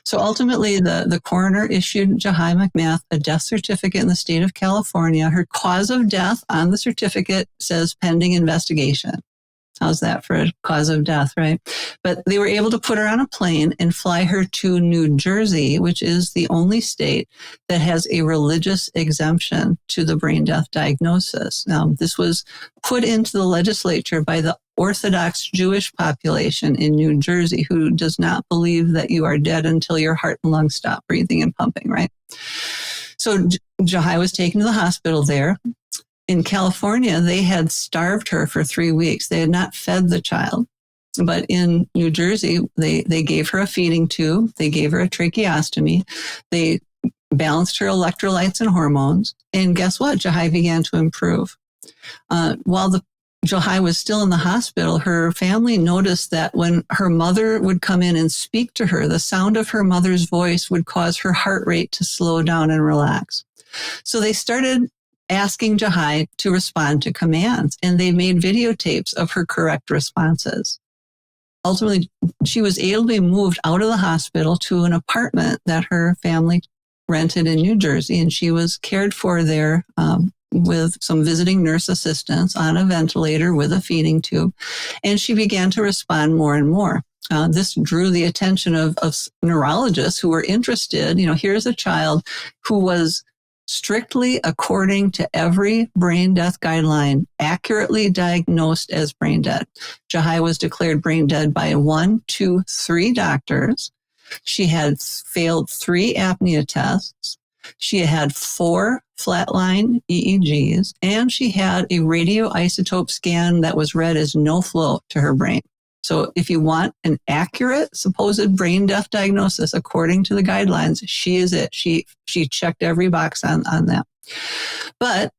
So ultimately, the coroner issued Jahai McMath a death certificate in the state of California. Her cause of death on the certificate says pending investigation. How's that for a cause of death, right? But they were able to put her on a plane and fly her to New Jersey, which is the only state that has a religious exemption to the brain death diagnosis. This was put into the legislature by the Orthodox Jewish population in New Jersey, who does not believe that you are dead until your heart and lungs stop breathing and pumping, right? So Jahai was taken to the hospital there. In California, they had starved her for 3 weeks. They had not fed the child. But in New Jersey, they gave her a feeding tube. They gave her a tracheostomy. They balanced her electrolytes and hormones. And guess what? Jahai began to improve. While Jahai was still in the hospital, her family noticed that when her mother would come in and speak to her, the sound of her mother's voice would cause her heart rate to slow down and relax. So they started asking Jahai to respond to commands, and they made videotapes of her correct responses. Ultimately, she was able to be moved out of the hospital to an apartment that her family rented in New Jersey, and she was cared for there with some visiting nurse assistants on a ventilator with a feeding tube, and she began to respond more and more. This drew the attention of neurologists who were interested. Here's a child who was strictly, according to every brain death guideline, accurately diagnosed as brain dead. Jahai was declared brain dead by 1, 2, 3 doctors. She had failed 3 apnea tests. She had 4 flatline EEGs, and she had a radioisotope scan that was read as no flow to her brain. So if you want an accurate supposed brain death diagnosis, according to the guidelines, she is it. She checked every box on that. But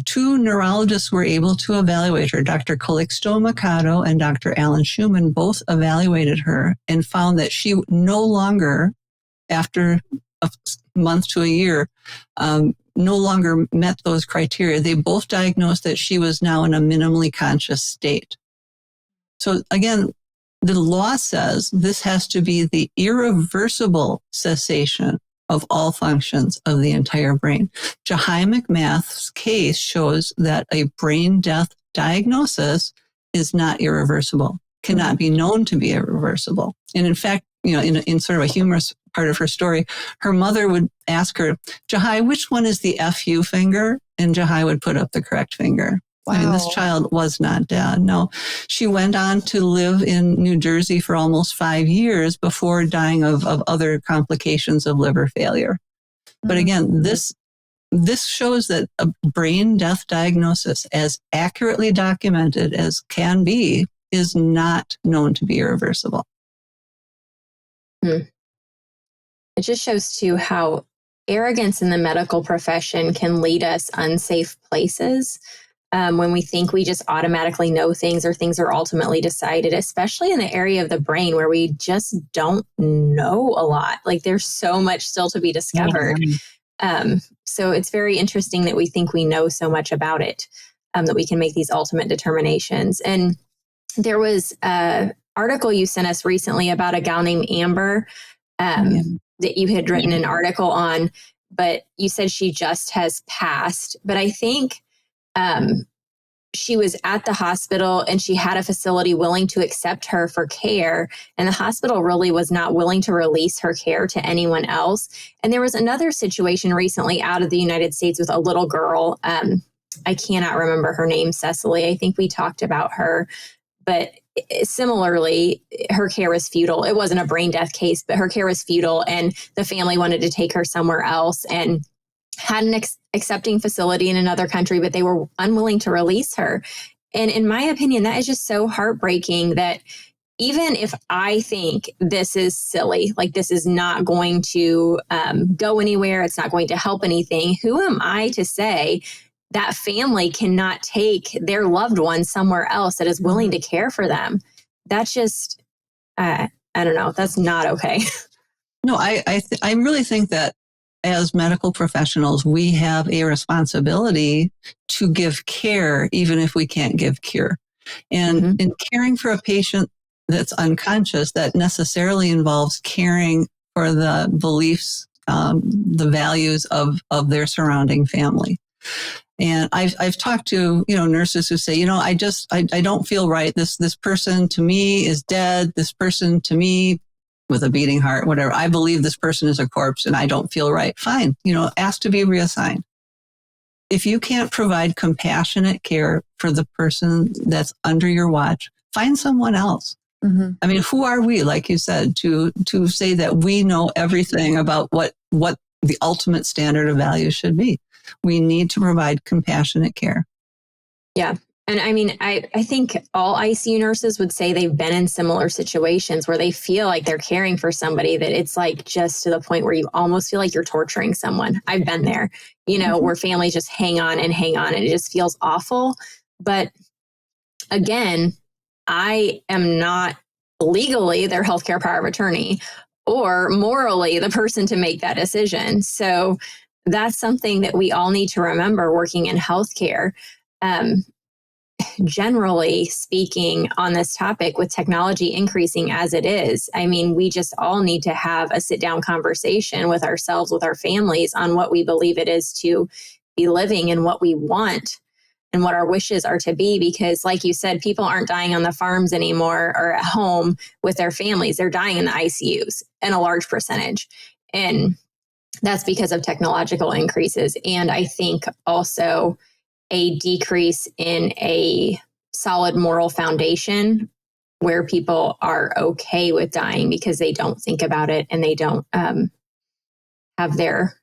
2 neurologists were able to evaluate her. Dr. Calixto Mercado and Dr. Alan Schumann both evaluated her and found that she no longer, after a month to a year, no longer met those criteria. They both diagnosed that she was now in a minimally conscious state. So again, the law says this has to be the irreversible cessation of all functions of the entire brain. Jahai McMath's case shows that a brain death diagnosis is not irreversible, cannot be known to be irreversible. And in fact, in sort of a humorous part of her story, her mother would ask her, Jahai, which one is the FU finger? And Jahai would put up the correct finger. Wow. I mean, this child was not dead. No, she went on to live in New Jersey for almost 5 years before dying of other complications of liver failure. But again, this shows that a brain death diagnosis, as accurately documented as can be, is not known to be irreversible. It just shows too how arrogance in the medical profession can lead us unsafe places. When we think we just automatically know things or things are ultimately decided, especially in the area of the brain where we just don't know a lot. Like there's so much still to be discovered. So it's very interesting that we think we know so much about it, that we can make these ultimate determinations. And there was an article you sent us recently about a gal named Amber that you had written an article on, but you said she just has passed. But I think she was at the hospital and she had a facility willing to accept her for care. And the hospital really was not willing to release her care to anyone else. And there was another situation recently out of the United States with a little girl. I cannot remember her name, Cecily. I think we talked about her. But similarly, her care was futile. It wasn't a brain death case, but her care was futile. And the family wanted to take her somewhere else and had an accepting facility in another country, but they were unwilling to release her. And in my opinion, that is just so heartbreaking that even if I think this is silly, like this is not going to go anywhere, it's not going to help anything, who am I to say that family cannot take their loved one somewhere else that is willing to care for them? That's just, I don't know, that's not okay. No, I really think that as medical professionals, we have a responsibility to give care, even if we can't give cure. And in caring for a patient that's unconscious, that necessarily involves caring for the beliefs, the values of their surrounding family. And I've talked to, nurses who say, I don't feel right. This person to me is dead. This person to me with a beating heart, whatever. I believe this person is a corpse and I don't feel right. Fine. Ask to be reassigned. If you can't provide compassionate care for the person that's under your watch, find someone else. I mean, who are we, like you said, to say that we know everything about what the ultimate standard of value should be? We need to provide compassionate care. Yeah. And I mean, I think all ICU nurses would say they've been in similar situations where they feel like they're caring for somebody that it's like just to the point where you almost feel like you're torturing someone. I've been there, where families just hang on and it just feels awful. But again, I am not legally their healthcare power of attorney or morally the person to make that decision. So that's something that we all need to remember working in healthcare. Generally speaking on this topic, with technology increasing as it is, I mean, we just all need to have a sit down conversation with ourselves, with our families on what we believe it is to be living and what we want and what our wishes are to be. Because like you said, people aren't dying on the farms anymore or at home with their families. They're dying in the ICUs in a large percentage. And that's because of technological increases. And I think also a decrease in a solid moral foundation where people are okay with dying because they don't think about it and they don't have their,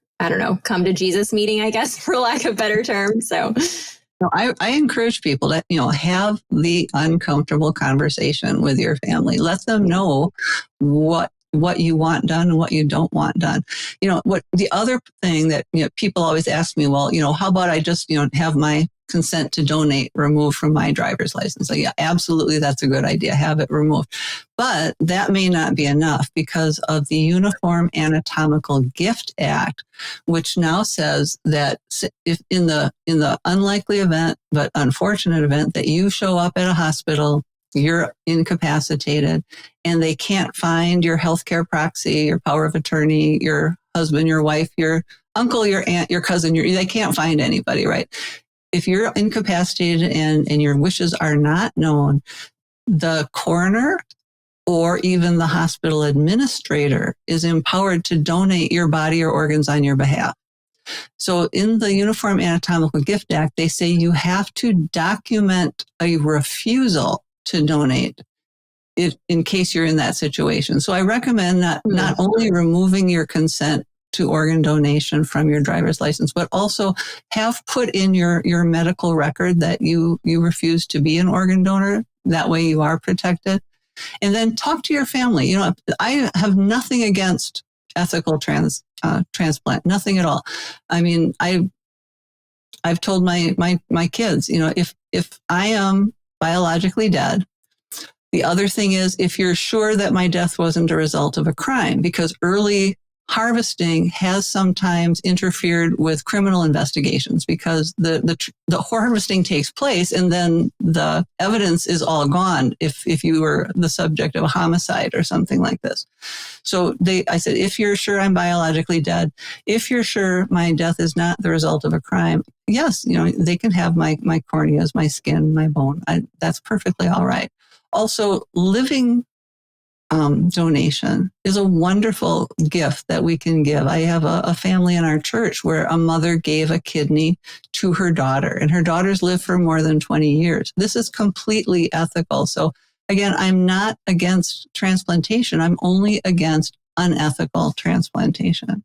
come to Jesus meeting, I guess, for lack of better term. So I encourage people to, have the uncomfortable conversation with your family. Let them know what you want done and what you don't want done. What the other thing that, people always ask me, well, how about I just, have my consent to donate removed from my driver's license? So yeah, absolutely. That's a good idea. Have it removed. But that may not be enough because of the Uniform Anatomical Gift Act, which now says that if in the unlikely event, but unfortunate event that you show up at a hospital, you're incapacitated and they can't find your healthcare proxy, your power of attorney, your husband, your wife, your uncle, your aunt, your cousin, they can't find anybody, right? if you're incapacitated and your wishes are not known, the coroner or even the hospital administrator is empowered to donate your body or organs on your behalf. So in the Uniform Anatomical Gift Act, they say you have to document a refusal to donate in case you're in that situation. So I recommend not only removing your consent to organ donation from your driver's license, but also have put in your medical record that you refuse to be an organ donor. That way you are protected. And then talk to your family. You know, I have nothing against ethical transplant, nothing at all. I mean, I've told my kids, you know, if I am biologically dead, the other thing is if you're sure that my death wasn't a result of a crime, because early harvesting has sometimes interfered with criminal investigations because the harvesting takes place and then the evidence is all gone if you were the subject of a homicide or something like this. So I said, if you're sure I'm biologically dead, if you're sure my death is not the result of a crime, yes, you know, they can have my corneas, my skin, my bone. That's perfectly all right. Also, living donation is a wonderful gift that we can give. I have a family in our church where a mother gave a kidney to her daughter, and her daughter's lived for more than 20 years. This is completely ethical. So again, I'm not against transplantation. I'm only against unethical transplantation.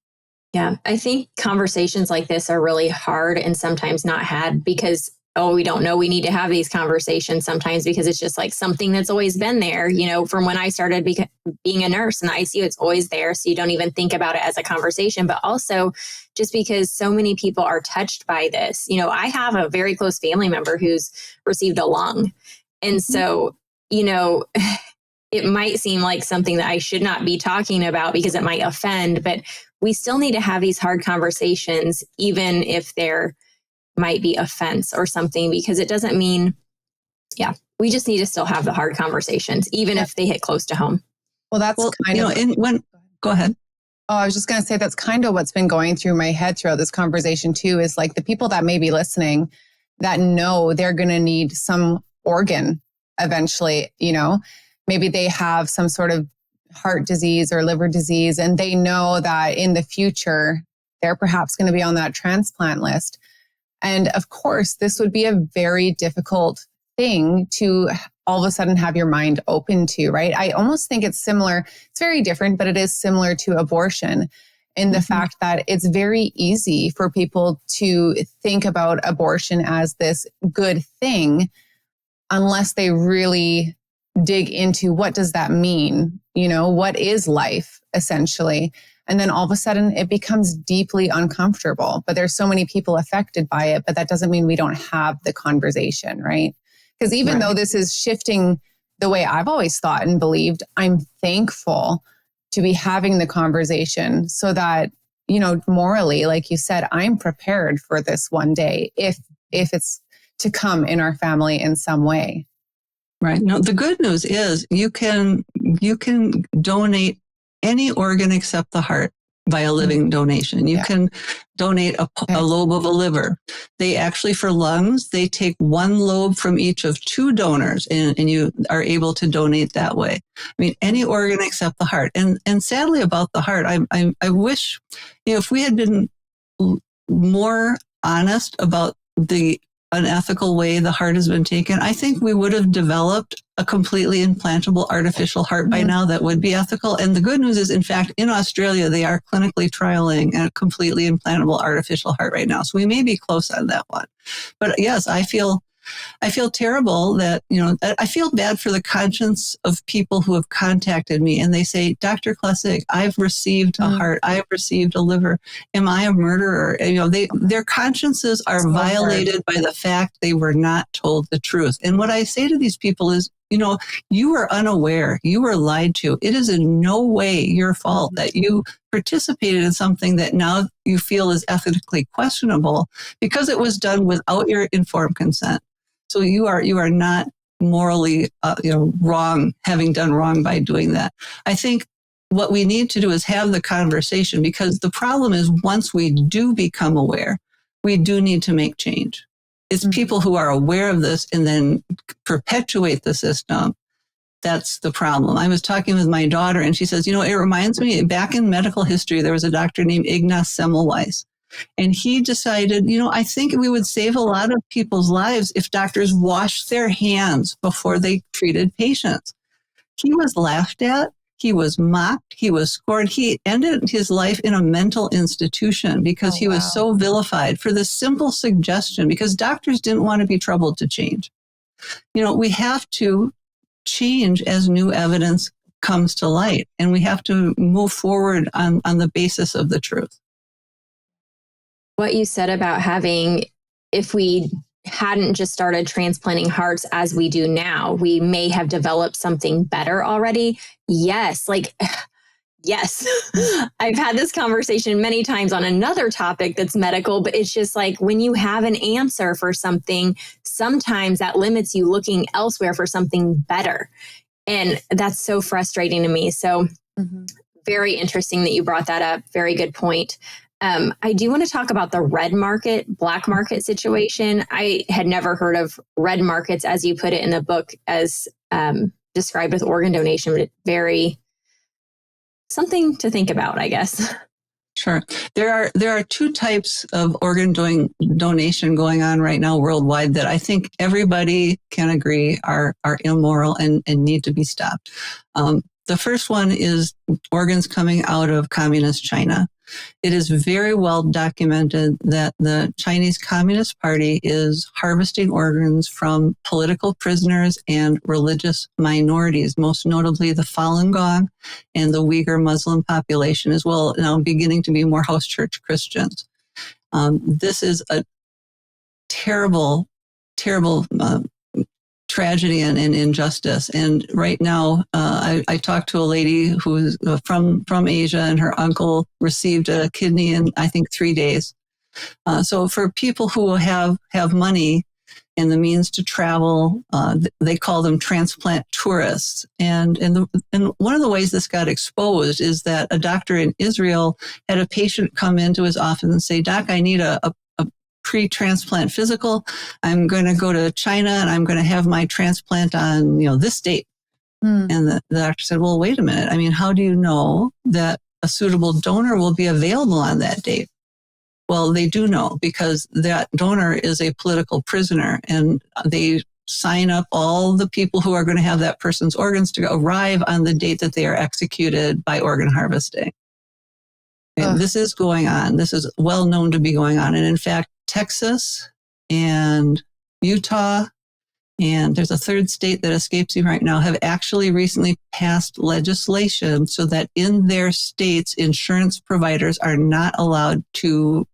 Yeah, I think conversations like this are really hard and sometimes not had because we don't know we need to have these conversations sometimes because it's just like something that's always been there, you know, from when I started being a nurse in the ICU, it's always there. So you don't even think about it as a conversation, but also just because so many people are touched by this. You know, I have a very close family member who's received a lung. And so, you know, it might seem like something that I should not be talking about because it might offend, but we still need to have these hard conversations, even if there might be offense or something, because it doesn't mean, we just need to still have the hard conversations, even if they hit close to home. Well, that's kind of, go ahead. Oh, I was just going to say that's kind of what's been going through my head throughout this conversation too, is like the people that may be listening that know they're going to need some organ eventually, you know, maybe they have some sort of heart disease or liver disease, and they know that in the future, they're perhaps going to be on that transplant list. And of course, this would be a very difficult thing to all of a sudden have your mind open to, right? I almost think it's similar. It's very different, but it is similar to abortion in the fact that it's very easy for people to think about abortion as this good thing unless they really dig into what does that mean? You know, what is life essentially? And then all of a sudden it becomes deeply uncomfortable, but there's so many people affected by it, but that doesn't mean we don't have the conversation, right? Because even though this is shifting the way I've always thought and believed, I'm thankful to be having the conversation so that, you know, morally, like you said, I'm prepared for this one day if it's to come in our family in some way. Right. No, the good news is you can donate any organ except the heart by a living donation. You can donate a lobe of a liver. They actually, for lungs, they take one lobe from each of two donors and you are able to donate that way. I mean, any organ except the heart. And sadly about the heart, I wish, you know, if we had been more honest about the unethical way the heart has been taken, I think we would have developed a completely implantable artificial heart by now that would be ethical. And the good news is, in fact, in Australia, they are clinically trialing a completely implantable artificial heart right now. So we may be close on that one. But yes, I feel terrible that, you know, I feel bad for the conscience of people who have contacted me and they say, Dr. Klessig, I've received a heart, I've received a liver. Am I a murderer? You know, their consciences are violated by the fact they were not told the truth. And what I say to these people is, you know, you were unaware, you were lied to. It is in no way your fault that you participated in something that now you feel is ethically questionable because it was done without your informed consent. So you are not morally, wrong, having done wrong by doing that. I think what we need to do is have the conversation, because the problem is once we do become aware, we do need to make change. It's people who are aware of this and then perpetuate the system. That's the problem. I was talking with my daughter and she says, it reminds me, back in medical history, there was a doctor named Ignaz Semmelweis. And he decided, I think we would save a lot of people's lives if doctors washed their hands before they treated patients. He was laughed at. He was mocked. He was scorned. He ended his life in a mental institution because he was so vilified for this simple suggestion, because doctors didn't want to be troubled to change. We have to change as new evidence comes to light, and we have to move forward on the basis of the truth. What you said about if we hadn't just started transplanting hearts as we do now, we may have developed something better already. Yes. Yes. I've had this conversation many times on another topic that's medical, but it's just like when you have an answer for something, sometimes that limits you looking elsewhere for something better. And that's so frustrating to me. So very interesting that you brought that up. Very good point. I do want to talk about the red market, black market situation. I had never heard of red markets, as you put it in the book, as described with organ donation, but very something to think about, I guess. Sure. There are two types of organ donation going on right now worldwide that I think everybody can agree are immoral and need to be stopped. The first one is organs coming out of communist China. It is very well documented that the Chinese Communist Party is harvesting organs from political prisoners and religious minorities, most notably the Falun Gong and the Uyghur Muslim population, as well now beginning to be more house church Christians. This is a terrible, terrible tragedy and injustice. And right now, I talked to a lady who's from Asia, and her uncle received a kidney in, I think, 3 days. So for people who have money and the means to travel, they call them transplant tourists. And one of the ways this got exposed is that a doctor in Israel had a patient come into his office and say, "Doc, I need a pre-transplant physical. I'm going to go to China and I'm going to have my transplant on, this date." And the doctor said, "Well, wait a minute. I mean, how do you know that a suitable donor will be available on that date?" Well, they do know, because that donor is a political prisoner, and they sign up all the people who are going to have that person's organs to arrive on the date that they are executed by organ harvesting. And this is going on. This is well known to be going on. And in fact, Texas and Utah, and there's a third state that escapes me right now, have actually recently passed legislation so that in their states, insurance providers are not allowed to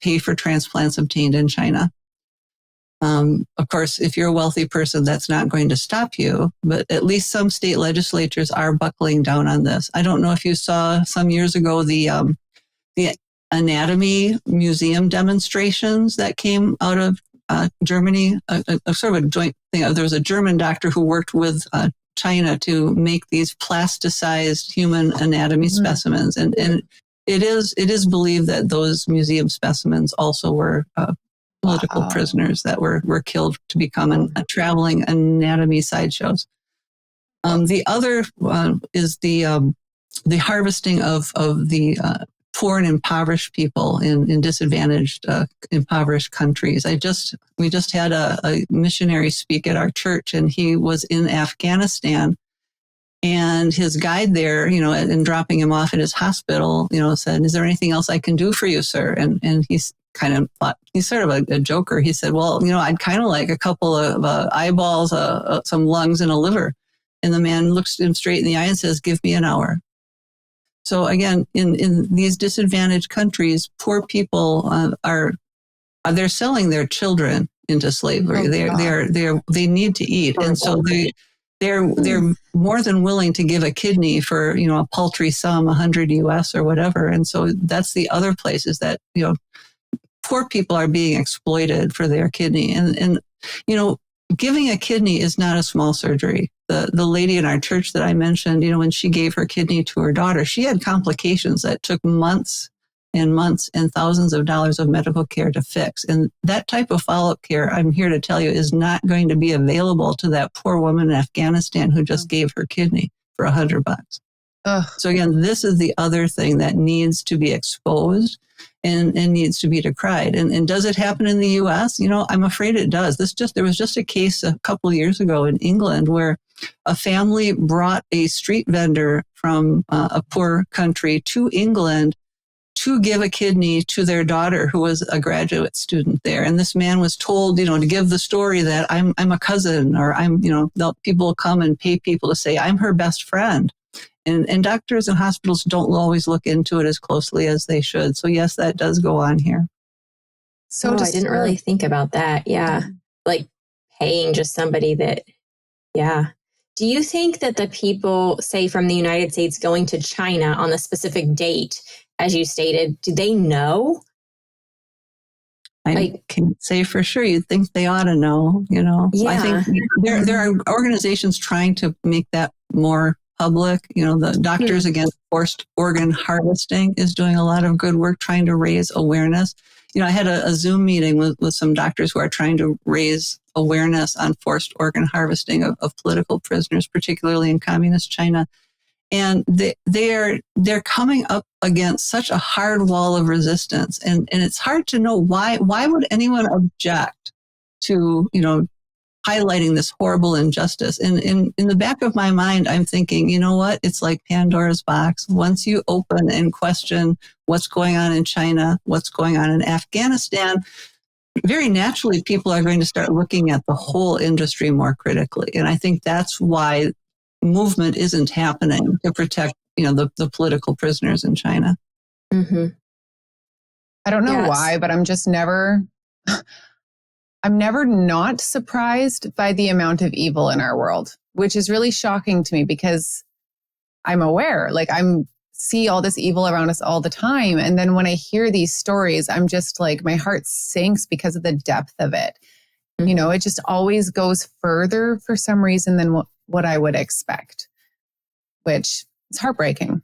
pay for transplants obtained in China. Of course, if you're a wealthy person, that's not going to stop you, but at least some state legislatures are buckling down on this. I don't know if you saw some years ago the anatomy museum demonstrations that came out of Germany, a sort of a joint thing. There was a German doctor who worked with China to make these plasticized human anatomy specimens, and it is believed that those museum specimens also were political prisoners that were killed to become traveling anatomy sideshows. The other is the harvesting of the poor and impoverished people in disadvantaged, impoverished countries. We just had a missionary speak at our church, and he was in Afghanistan, and his guide there, and dropping him off at his hospital, said, "Is there anything else I can do for you, sir?" And he's kind of thought, he's sort of a joker. He said, "Well, I'd kind of like a couple of eyeballs, some lungs, and a liver." And the man looks him straight in the eye and says, "Give me an hour." So again, in these disadvantaged countries, poor people they're selling their children into slavery. They need to eat, and so they're more than willing to give a kidney for a paltry sum, $100 US or whatever. And so that's the other place, is that poor people are being exploited for their kidney, and giving a kidney is not a small surgery. The lady in our church that I mentioned, when she gave her kidney to her daughter, she had complications that took months and months and thousands of dollars of medical care to fix. And that type of follow-up care, I'm here to tell you, is not going to be available to that poor woman in Afghanistan who just gave her kidney for $100. So again, this is the other thing that needs to be exposed and needs to be decried. And does it happen in the US? I'm afraid it does. There was just a case a couple of years ago in England where a family brought a street vendor from a poor country to England to give a kidney to their daughter who was a graduate student there. And this man was told, to give the story that I'm a cousin, or people come and pay people to say, I'm her best friend. And doctors and hospitals don't always look into it as closely as they should. So yes, that does go on here. So I didn't really think about that. Yeah. Like paying just somebody that, yeah. Do you think that the people, say from the United States going to China on the specific date, as you stated, do they know? I can't say for sure. You'd think they ought to know, Yeah. I think there are organizations trying to make that more public. The Doctors Against Forced Organ Harvesting is doing a lot of good work trying to raise awareness. I had a Zoom meeting with some doctors who are trying to raise awareness on forced organ harvesting of political prisoners, particularly in communist China. And they're coming up against such a hard wall of resistance. And it's hard to know why would anyone object to, highlighting this horrible injustice. And in the back of my mind, I'm thinking, you know what? It's like Pandora's box. Once you open and question what's going on in China, what's going on in Afghanistan, very naturally, people are going to start looking at the whole industry more critically. And I think that's why movement isn't happening to protect, the political prisoners in China. Mm-hmm. I don't know why, but I'm never not surprised by the amount of evil in our world, which is really shocking to me because I'm aware, I'm see all this evil around us all the time. And then when I hear these stories, I'm just like, my heart sinks because of the depth of it. Mm-hmm. It just always goes further for some reason than what I would expect, which is heartbreaking.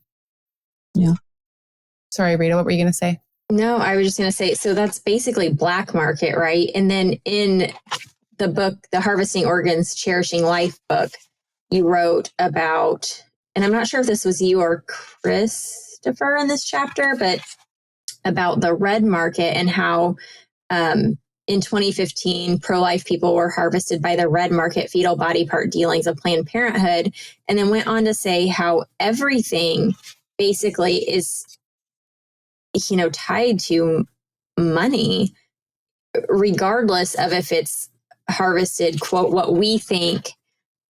Yeah. Sorry, Rita, what were you going to say? No, I was just going to say, so that's basically black market, right? And then in the book, the Harvesting Organs, Cherishing Life book, you wrote about, and I'm not sure if this was you or Christopher in this chapter, but about the red market and how in 2015, pro-life people were harvested by the red market fetal body part dealings of Planned Parenthood, and then went on to say how everything basically is tied to money, regardless of if it's harvested, quote, what we think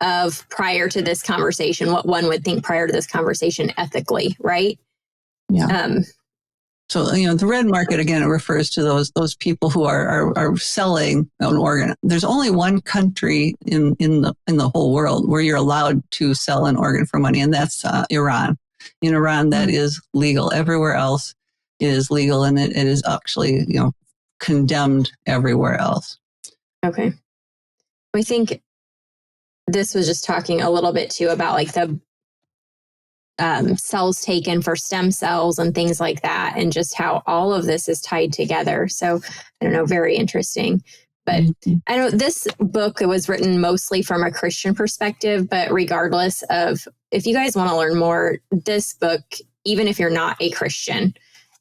of prior to this conversation, what one would think prior to this conversation ethically, right? Yeah. So, the red market, again, it refers to those people who are selling an organ. There's only one country in the whole world where you're allowed to sell an organ for money, and that's Iran. In Iran, that is legal. Everywhere else is legal, and it is actually, condemned everywhere else. Okay. I think this was just talking a little bit too about the cells taken for stem cells and things like that, and just how all of this is tied together. So I don't know, very interesting. But I know this book was written mostly from a Christian perspective, but regardless of, if you guys want to learn more, this book, even if you're not a Christian,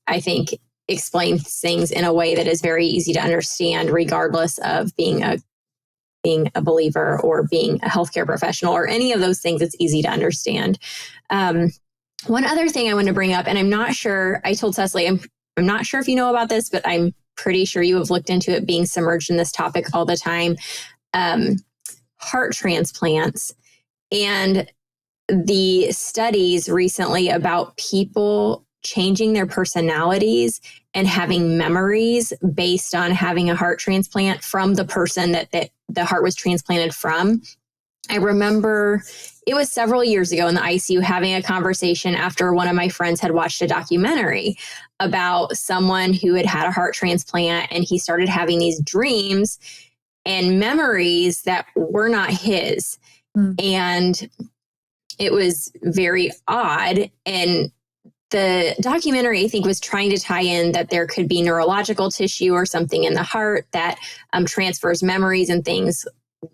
I think explains things in a way that is very easy to understand, regardless of being a believer or being a healthcare professional or any of those things. It's easy to understand. One other thing I want to bring up, and I'm not sure, I told Cecily, I'm not sure if you know about this, but I'm pretty sure you have looked into it, being submerged in this topic all the time. Heart transplants and the studies recently about people changing their personalities and having memories based on having a heart transplant from the person that the heart was transplanted from. I remember it was several years ago in the ICU having a conversation after one of my friends had watched a documentary about someone who had had a heart transplant, and he started having these dreams and memories that were not his. And it was very odd. And the documentary, I think, was trying to tie in that there could be neurological tissue or something in the heart that transfers memories and things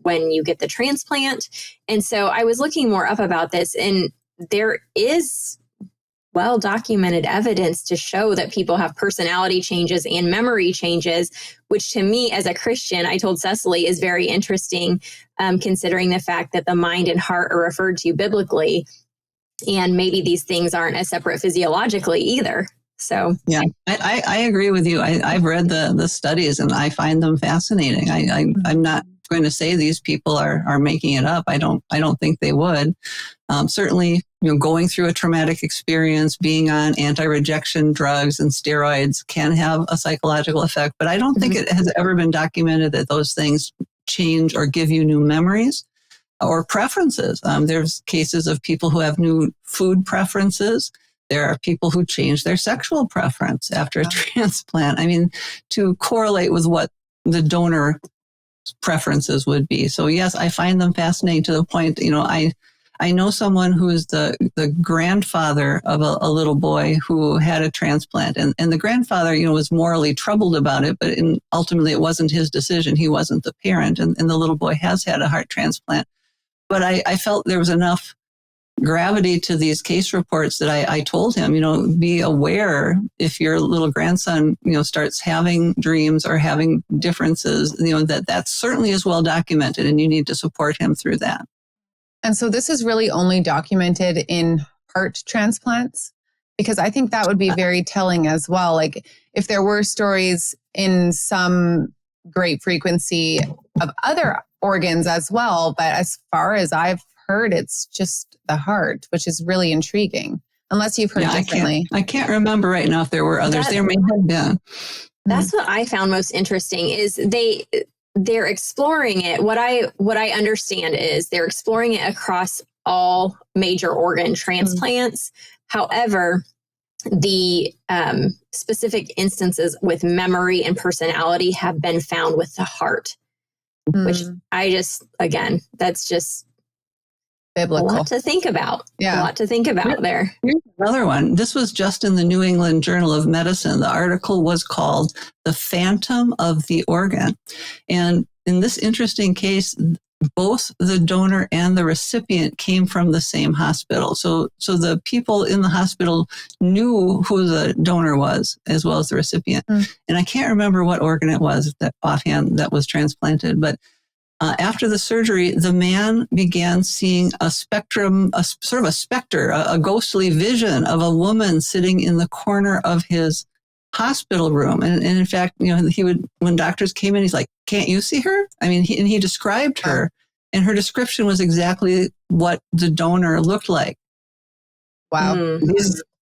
when you get the transplant. And so I was looking more up about this, and there is well-documented evidence to show that people have personality changes and memory changes, which to me as a Christian, I told Cecily, is very interesting, considering the fact that the mind and heart are referred to biblically. And maybe these things aren't as separate physiologically either. So yeah, I agree with you. I've read the studies and I find them fascinating. I'm not going to say these people are making it up. I don't think they would. Certainly, going through a traumatic experience, being on anti-rejection drugs and steroids can have a psychological effect, but I don't think it has ever been documented that those things change or give you new memories or preferences. There's cases of people who have new food preferences. There are people who change their sexual preference after a transplant. I mean, to correlate with what the donor preferences would be. So yes, I find them fascinating to the point, I know someone who is the grandfather of a little boy who had a transplant, and the grandfather, was morally troubled about it, but ultimately it wasn't his decision. He wasn't the parent, and the little boy has had a heart transplant. But I felt there was enough gravity to these case reports that I told him, be aware if your little grandson, starts having dreams or having differences, that certainly is well documented, and you need to support him through that. And so this is really only documented in heart transplants, because I think that would be very telling as well. Like if there were stories in some great frequency of other organs as well, but as far as I've heard, it's just the heart, which is really intriguing, unless you've heard differently. I can't remember right now if there were others. There may have been. That's what I found most interesting is they're exploring it. What I understand is they're exploring it across all major organ transplants. However, the specific instances with memory and personality have been found with the heart, which that's just biblical. A lot to think about. Yeah. A lot to think about there. Here's another one. This was just in the New England Journal of Medicine. The article was called The Phantom of the Organ. And in this interesting case, both the donor and the recipient came from the same hospital. So the people in the hospital knew who the donor was as well as the recipient. And I can't remember what organ it was that offhand that was transplanted, but after the surgery, the man began seeing a spectrum, a sort of a specter, a ghostly vision of a woman sitting in the corner of his hospital room. And in fact, he would, when doctors came in, he's like, "Can't you see her?" I mean, he described her, and her description was exactly what the donor looked like. Wow.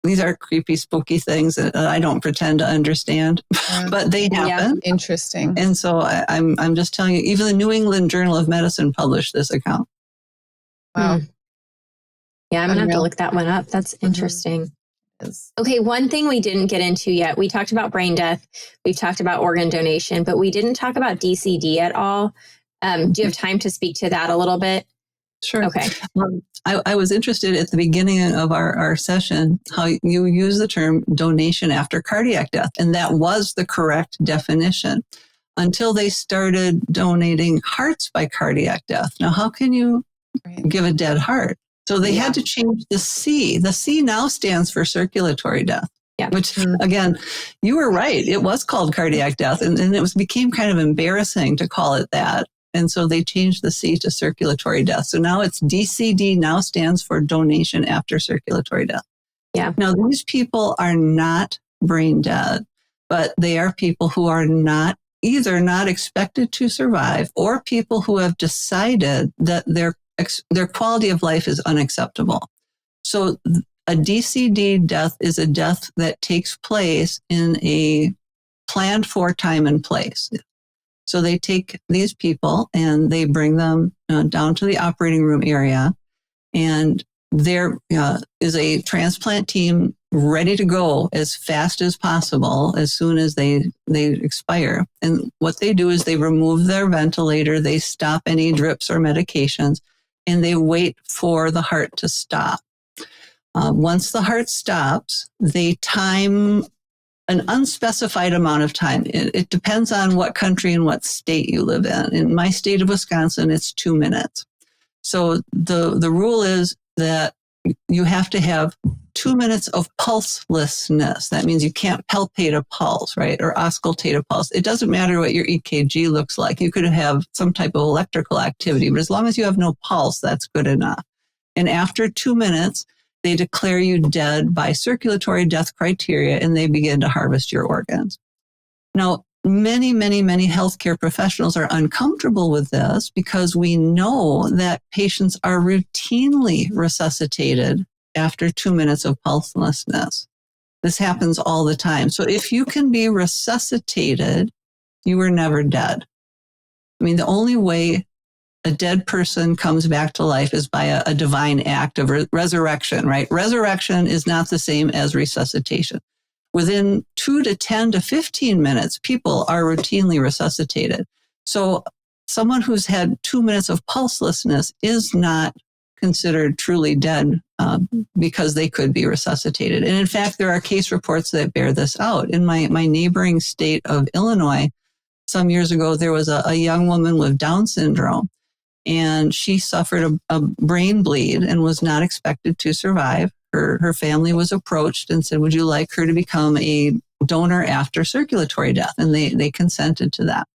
These are creepy, spooky things that I don't pretend to understand, but they happen. Yeah. Interesting. And so I'm just telling you, even the New England Journal of Medicine published this account. Wow. Yeah, I'm going to have to look that one up. That's interesting. Okay, one thing we didn't get into yet, we talked about brain death, we've talked about organ donation, but we didn't talk about DCD at all. Do you have time to speak to that a little bit? Sure. Okay. I was interested at the beginning of our session how you use the term donation after cardiac death, and that was the correct definition until they started donating hearts by cardiac death. Now, how can you give a dead heart? So they had to change the C. The C now stands for circulatory death. Yeah. Which, again, you were right. It was called cardiac death, and it became kind of embarrassing to call it that. And so they changed the C to circulatory death. So now it's DCD, now stands for donation after circulatory death. Yeah. Now, these people are not brain dead, but they are people who are not either not expected to survive or people who have decided that their quality of life is unacceptable. So a DCD death is a death that takes place in a planned for time and place. So they take these people and they bring them down to the operating room area, and there is a transplant team ready to go as fast as possible as soon as they expire. And what they do is they remove their ventilator, they stop any drips or medications, and they wait for the heart to stop. Once the heart stops, they time an unspecified amount of time. It depends on what country and what state you live in. In my state of Wisconsin, it's 2 minutes. So the rule is that you have to have 2 minutes of pulselessness. That means you can't palpate a pulse, right? Or auscultate a pulse. It doesn't matter what your EKG looks like. You could have some type of electrical activity, but as long as you have no pulse, that's good enough. And after 2 minutes, they declare you dead by circulatory death criteria, and they begin to harvest your organs. Now, many healthcare professionals are uncomfortable with this because we know that patients are routinely resuscitated after 2 minutes of pulselessness. This happens all the time. So if you can be resuscitated, you were never dead. I mean, the only way a dead person comes back to life is by a divine act of resurrection, right? Resurrection is not the same as resuscitation. Within 2 to 10 to 15 minutes, people are routinely resuscitated. So someone who's had 2 minutes of pulselessness is not considered truly dead because they could be resuscitated. And in fact, there are case reports that bear this out. In my neighboring state of Illinois, some years ago, there was a young woman with Down syndrome, and she suffered a brain bleed and was not expected to survive. Her family was approached and said, would you like her to become a donor after circulatory death? And they consented to that.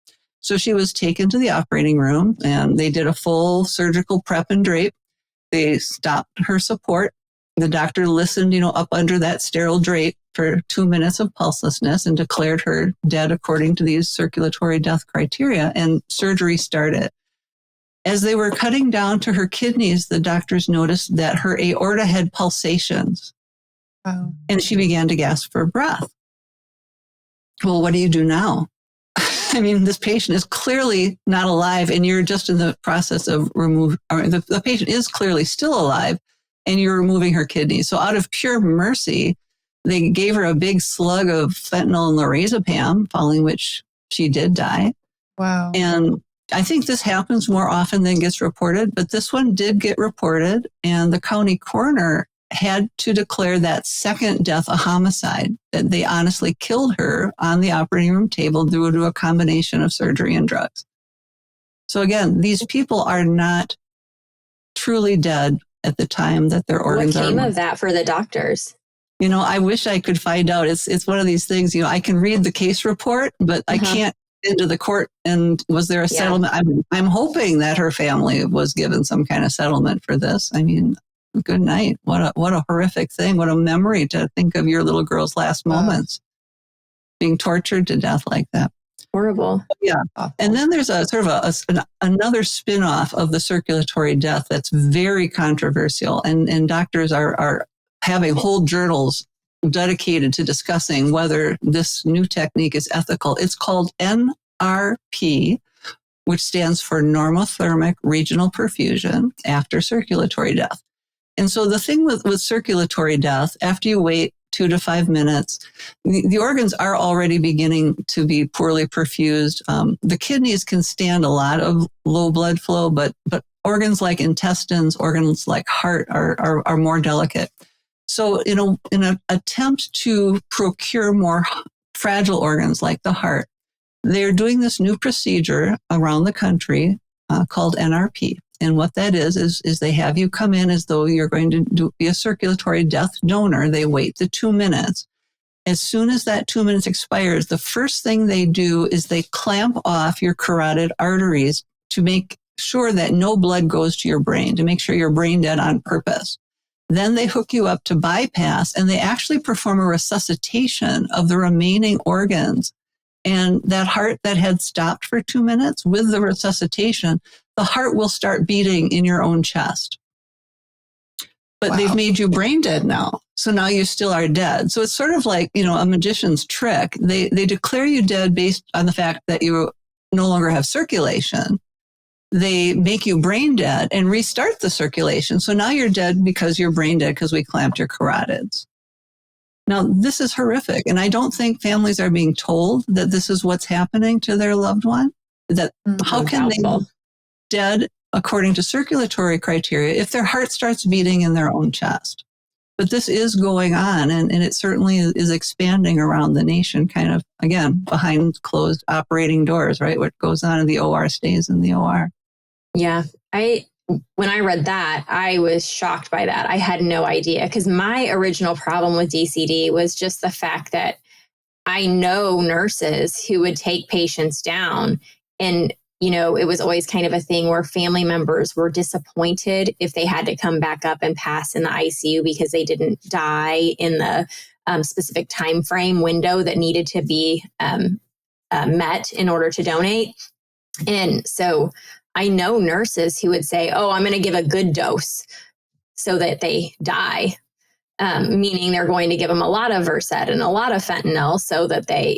So she was taken to the operating room, and they did a full surgical prep and drape. They stopped her support. The doctor listened, up under that sterile drape for 2 minutes of pulselessness and declared her dead according to these circulatory death criteria, and surgery started. As they were cutting down to her kidneys, the doctors noticed that her aorta had pulsations. Wow. And she began to gasp for breath. Well, what do you do now? I mean, this patient is clearly not alive, and you're just in the process of the patient is clearly still alive, and you're removing her kidneys. So out of pure mercy, they gave her a big slug of fentanyl and lorazepam, following which she did die. Wow. And I think this happens more often than gets reported, but this one did get reported, and the county coroner had to declare that second death a homicide, that they honestly killed her on the operating room table due to a combination of surgery and drugs. So again, these people are not truly dead at the time that their organs are. What came of that for the doctors? I wish I could find out. It's one of these things, I can read the case report, but I can't into the court. And was there a settlement? I'm hoping that her family was given some kind of settlement for this. I mean, good night. What a horrific thing. What a memory to think of your little girl's last moments being tortured to death like that. Horrible. Yeah. And then there's a sort of another spin-off of the circulatory death that's very controversial. And doctors are having whole journals dedicated to discussing whether this new technique is ethical. It's called NRP, which stands for normothermic regional perfusion after circulatory death. And so the thing with circulatory death, after you wait 2 to 5 minutes, the organs are already beginning to be poorly perfused. The kidneys can stand a lot of low blood flow, but organs like intestines, organs like heart are more delicate. So in an attempt to procure more fragile organs like the heart, they're doing this new procedure around the country called NRP. And what that is they have you come in as though you're going to be a circulatory death donor. They wait the 2 minutes. As soon as that 2 minutes expires, the first thing they do is they clamp off your carotid arteries to make sure that no blood goes to your brain, to make sure you're brain dead on purpose. Then they hook you up to bypass, and they actually perform a resuscitation of the remaining organs. And that heart that had stopped for 2 minutes, with the resuscitation, the heart will start beating in your own chest. But they've made you brain dead now. So now you still are dead. So it's sort of like, a magician's trick. They declare you dead based on the fact that you no longer have circulation. They make you brain dead and restart the circulation. So now you're dead because you're brain dead because we clamped your carotids. Now, this is horrific. And I don't think families are being told that this is what's happening to their loved one. That how can they be dead according to circulatory criteria if their heart starts beating in their own chest? But this is going on, and it certainly is expanding around the nation, kind of, again, behind closed operating doors, right? What goes on in the OR stays in the OR. Yeah. When I read that, I was shocked by that. I had no idea, because my original problem with DCD was just the fact that I know nurses who would take patients down, and it was always kind of a thing where family members were disappointed if they had to come back up and pass in the ICU because they didn't die in the specific time frame window that needed to be met in order to donate. And so I know nurses who would say, "Oh, I'm going to give a good dose so that they die." Meaning they're going to give them a lot of Versed and a lot of fentanyl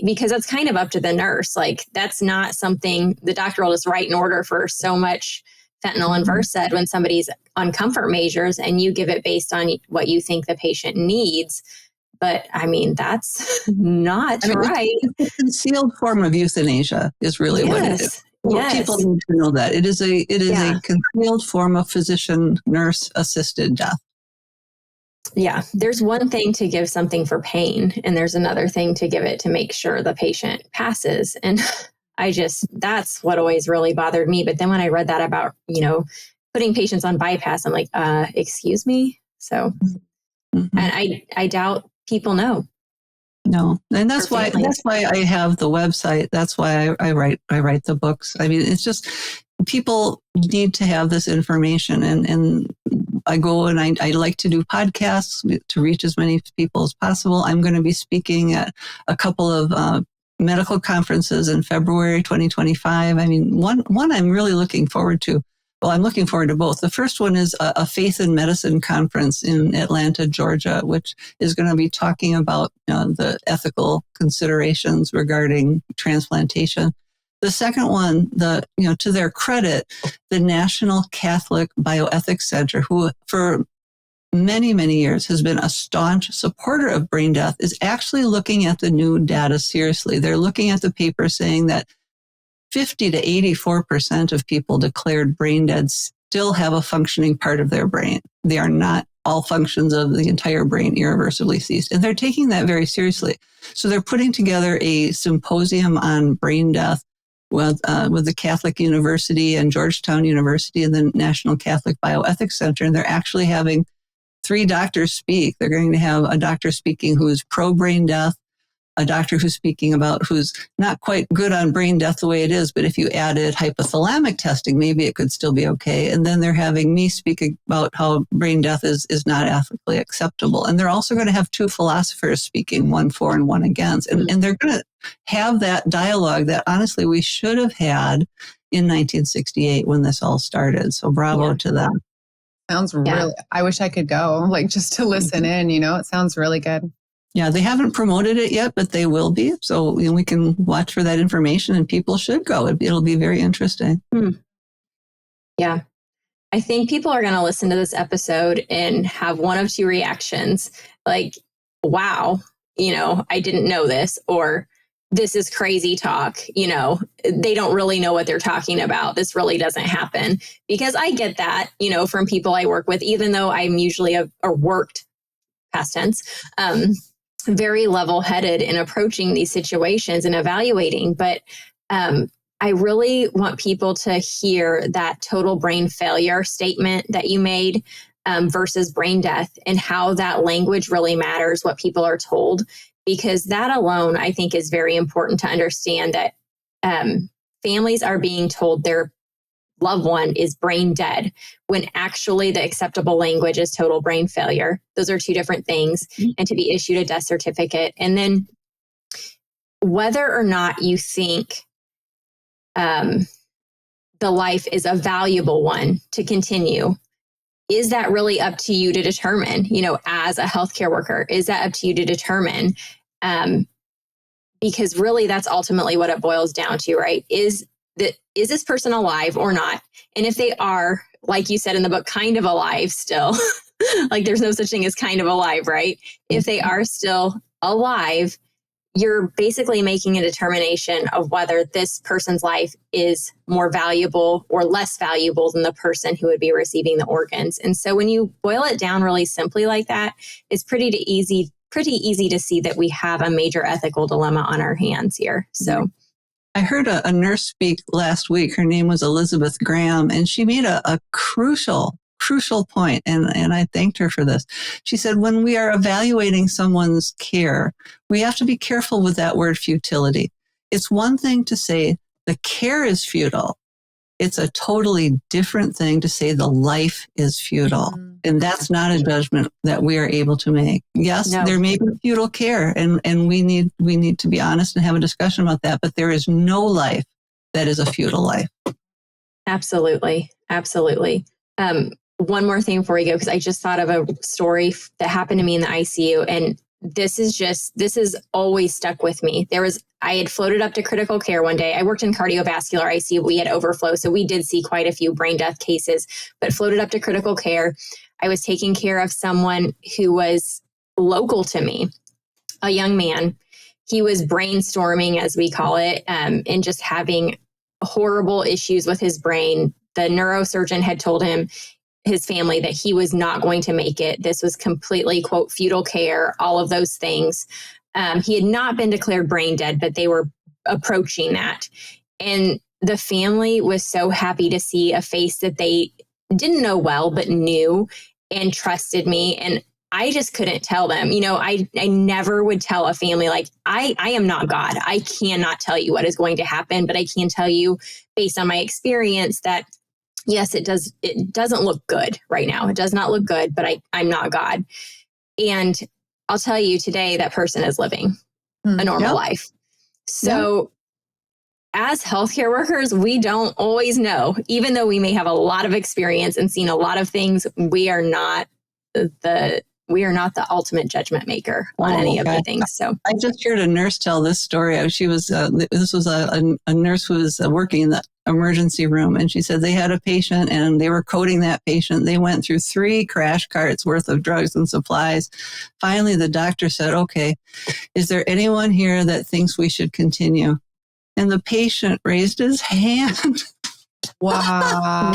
because it's kind of up to the nurse. Like, that's not something the doctor will just write an order for so much fentanyl and Versed when somebody's on comfort measures, and you give it based on what you think the patient needs. But I mean, that's not right. It's a concealed form of euthanasia is really what it is. Well, people need to know that it is a concealed form of physician nurse assisted death. Yeah, there's one thing to give something for pain, and there's another thing to give it to make sure the patient passes. And that's what always really bothered me. But then when I read that about, putting patients on bypass, I'm like, excuse me? So, and I doubt people know. No, and that's why I have the website. That's why I write the books. I mean, it's just people need to have this information, and I go and I like to do podcasts to reach as many people as possible. I'm going to be speaking at a couple of medical conferences in February 2025. I mean, one I'm really looking forward to. Well, I'm looking forward to both. The first one is a Faith in Medicine conference in Atlanta, Georgia, which is going to be talking about the ethical considerations regarding transplantation. The second one, to their credit, the National Catholic Bioethics Center, who for many, many years has been a staunch supporter of brain death, is actually looking at the new data seriously. They're looking at the paper saying that 50 to 84% of people declared brain dead still have a functioning part of their brain. They are not all functions of the entire brain irreversibly ceased. And they're taking that very seriously. So they're putting together a symposium on brain death with the Catholic University and Georgetown University and the National Catholic Bioethics Center. And they're actually having 3 doctors speak. They're going to have a doctor speaking who's pro-brain death, a doctor who's not quite good on brain death the way it is, but if you added hypothalamic testing, maybe it could still be okay. And then they're having me speak about how brain death is not ethically acceptable. And they're also going to have 2 philosophers speaking, one for and one against. And they're going to have that dialogue that honestly we should have had in 1968 when this all started. So bravo to them. Sounds really, I wish I could go, just to listen in, it sounds really good. Yeah, they haven't promoted it yet, but they will be. So we can watch for that information, and people should go. It'll be very interesting. Yeah. I think people are going to listen to this episode and have one of 2 reactions. Like, wow, I didn't know this, or this is crazy talk. They don't really know what they're talking about. This really doesn't happen. Because I get that, from people I work with, even though I'm usually worked, past tense, very level-headed in approaching these situations and evaluating. But I really want people to hear that total brain failure statement that you made versus brain death, and how that language really matters, what people are told, because that alone, I think, is very important to understand that families are being told their loved one is brain dead, when actually the acceptable language is total brain failure. Those are 2 different things, and to be issued a death certificate. And then whether or not you think the life is a valuable one to continue, is that really up to you to determine, as a healthcare worker? Is that up to you to determine? Because really that's ultimately what it boils down to, right? Is this person alive or not? And if they are, like you said in the book, kind of alive still, like there's no such thing as kind of alive, right? If they are still alive, you're basically making a determination of whether this person's life is more valuable or less valuable than the person who would be receiving the organs. And so when you boil it down really simply like that, it's pretty easy to see that we have a major ethical dilemma on our hands here. So I heard a nurse speak last week. Her name was Elizabeth Graham, and she made a crucial point, and I thanked her for this. She said, when we are evaluating someone's care, we have to be careful with that word futility. It's one thing to say the care is futile. It's a totally different thing to say the life is futile. Mm-hmm. And that's not a judgment that we are able to make. Yes, there may be futile care, and we need to be honest and have a discussion about that, but there is no life that is a futile life. Absolutely. One more thing before we go, because I just thought of a story that happened to me in the ICU, and this is always stuck with me. I had floated up to critical care one day. I worked in cardiovascular ICU. We had overflow, so we did see quite a few brain death cases, but floated up to critical care. I was taking care of someone who was local to me, a young man. He was brainstorming, as we call it, and just having horrible issues with his brain. The neurosurgeon had told his family that he was not going to make it. This was completely, quote, futile care, all of those things. He had not been declared brain dead, but they were approaching that. And the family was so happy to see a face that they didn't know well, but knew and trusted me. And I just couldn't tell them, I never would tell a family, like, I am not God. I cannot tell you what is going to happen, but I can tell you based on my experience that yes, it doesn't look good right now. It does not look good, but I'm not God. And I'll tell you today, that person is living a normal life. So as healthcare workers, we don't always know, even though we may have a lot of experience and seen a lot of things, we are not the ultimate judgment maker on any of the things. So I just heard a nurse tell this story. She was, this was a nurse who was working in the emergency room. And she said they had a patient and they were coding that patient. They went through 3 crash carts worth of drugs and supplies. Finally, the doctor said, okay, is there anyone here that thinks we should continue? And the patient raised his hand. Wow.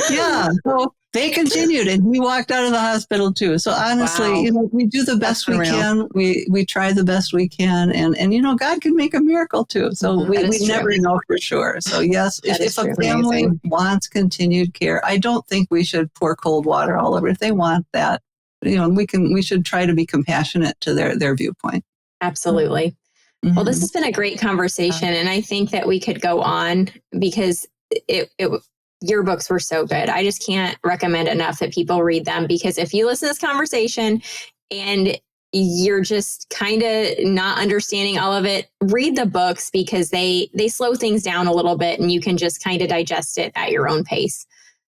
Yeah. So they continued, and he walked out of the hospital too. So honestly, we do the best we can. We try the best we can, and God can make a miracle too. So we never know for sure. So yes, if a family wants continued care, I don't think we should pour cold water all over. If they want that, we should try to be compassionate to their viewpoint. Absolutely. Mm-hmm. Well, this has been a great conversation, and I think that we could go on because your books were so good. I just can't recommend enough that people read them, because if you listen to this conversation and you're just kind of not understanding all of it, read the books, because they slow things down a little bit and you can just kind of digest it at your own pace.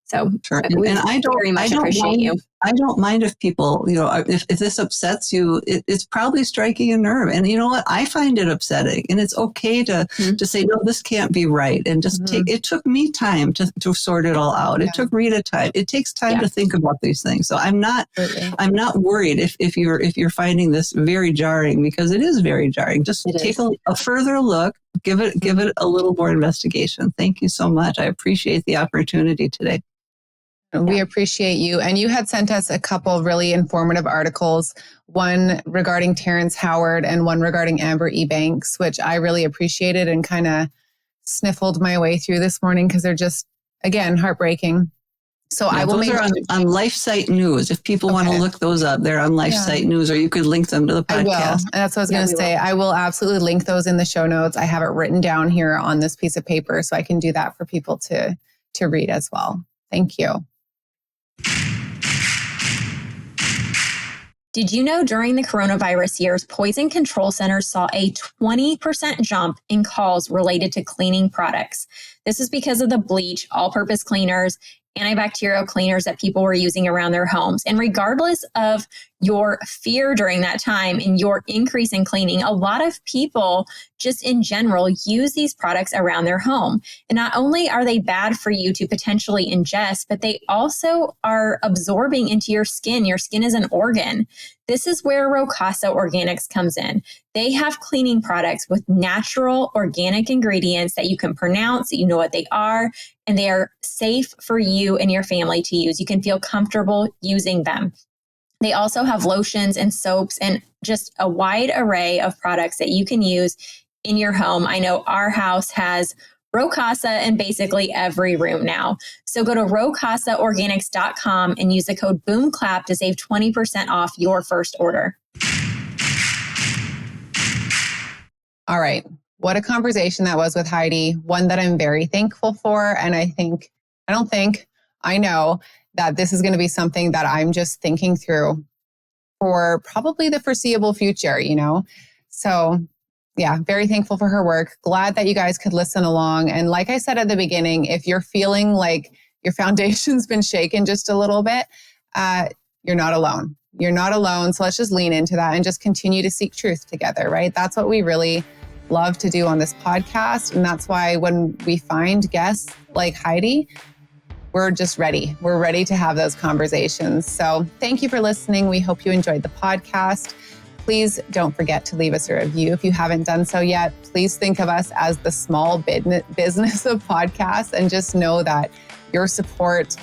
So sure. And I don't appreciate you. I don't mind if people, if this upsets you, it's probably striking a nerve. And you know what? I find it upsetting, and it's okay to say, no, this can't be right. And just it took me time to sort it all out. It took Rita time. It takes time to think about these things. So I'm not worried if you're finding this very jarring, because it is very jarring. Just take a further look, give it a little more investigation. Thank you so much. I appreciate the opportunity today. We appreciate you. And you had sent us a couple really informative articles, one regarding Terrence Howard and one regarding Amber Ebanks, which I really appreciated and kind of sniffled my way through this morning, because they're just, again, heartbreaking. So I will those are on LifeSite News. If people want to look those up, they're on LifeSite News, or you could link them to the podcast. I will. And that's what I was going to say. I will absolutely link those in the show notes. I have it written down here on this piece of paper, so I can do that for people to read as well. Thank you. Did you know during the coronavirus years, poison control centers saw a 20% jump in calls related to cleaning products? This is because of the bleach, all-purpose cleaners, antibacterial cleaners that people were using around their homes. And regardless of your fear during that time and your increase in cleaning, a lot of people just in general use these products around their home. And not only are they bad for you to potentially ingest, but they also are absorbing into your skin. Your skin is an organ. This is where Rowe Casa Organics comes in. They have cleaning products with natural organic ingredients that you can pronounce, that you know what they are, and they are safe for you and your family to use. You can feel comfortable using them. They also have lotions and soaps and just a wide array of products that you can use in your home. I know our house has Rowe Casa in basically every room now. So go to RoweCasaOrganics.com and use the code BOOMCLAP to save 20% off your first order. All right. What a conversation that was with Heidi. One that I'm very thankful for. And I know that this is going to be something that I'm just thinking through for probably the foreseeable future, So yeah, very thankful for her work. Glad that you guys could listen along. And like I said at the beginning, if you're feeling like your foundation's been shaken just a little bit, you're not alone. You're not alone. So let's just lean into that and just continue to seek truth together, right? That's what we really love to do on this podcast. And that's why when we find guests like Heidi, we're just ready. We're ready to have those conversations. So thank you for listening. We hope you enjoyed the podcast. Please don't forget to leave us a review if you haven't done so yet. Please think of us as the small business of podcasts and just know that your support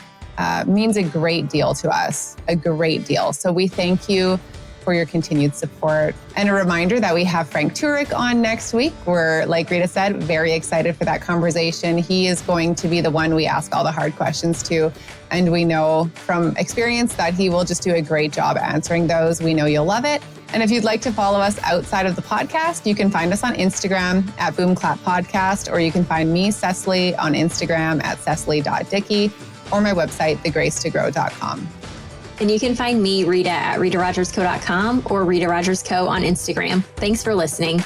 means a great deal to us, a great deal. So we thank you for your continued support. And a reminder that we have Frank Turek on next week. We're, like Rita said, very excited for that conversation. He is going to be the one we ask all the hard questions to. And we know from experience that he will just do a great job answering those. We know you'll love it. And if you'd like to follow us outside of the podcast, you can find us on Instagram at BOOMCLAP Podcast, or you can find me, Cecily, on Instagram at cecily.dickey, or my website, thegracetogrow.com. And you can find me, Rita, at ritarogersco.com or Rita Rogers Co. on Instagram. Thanks for listening.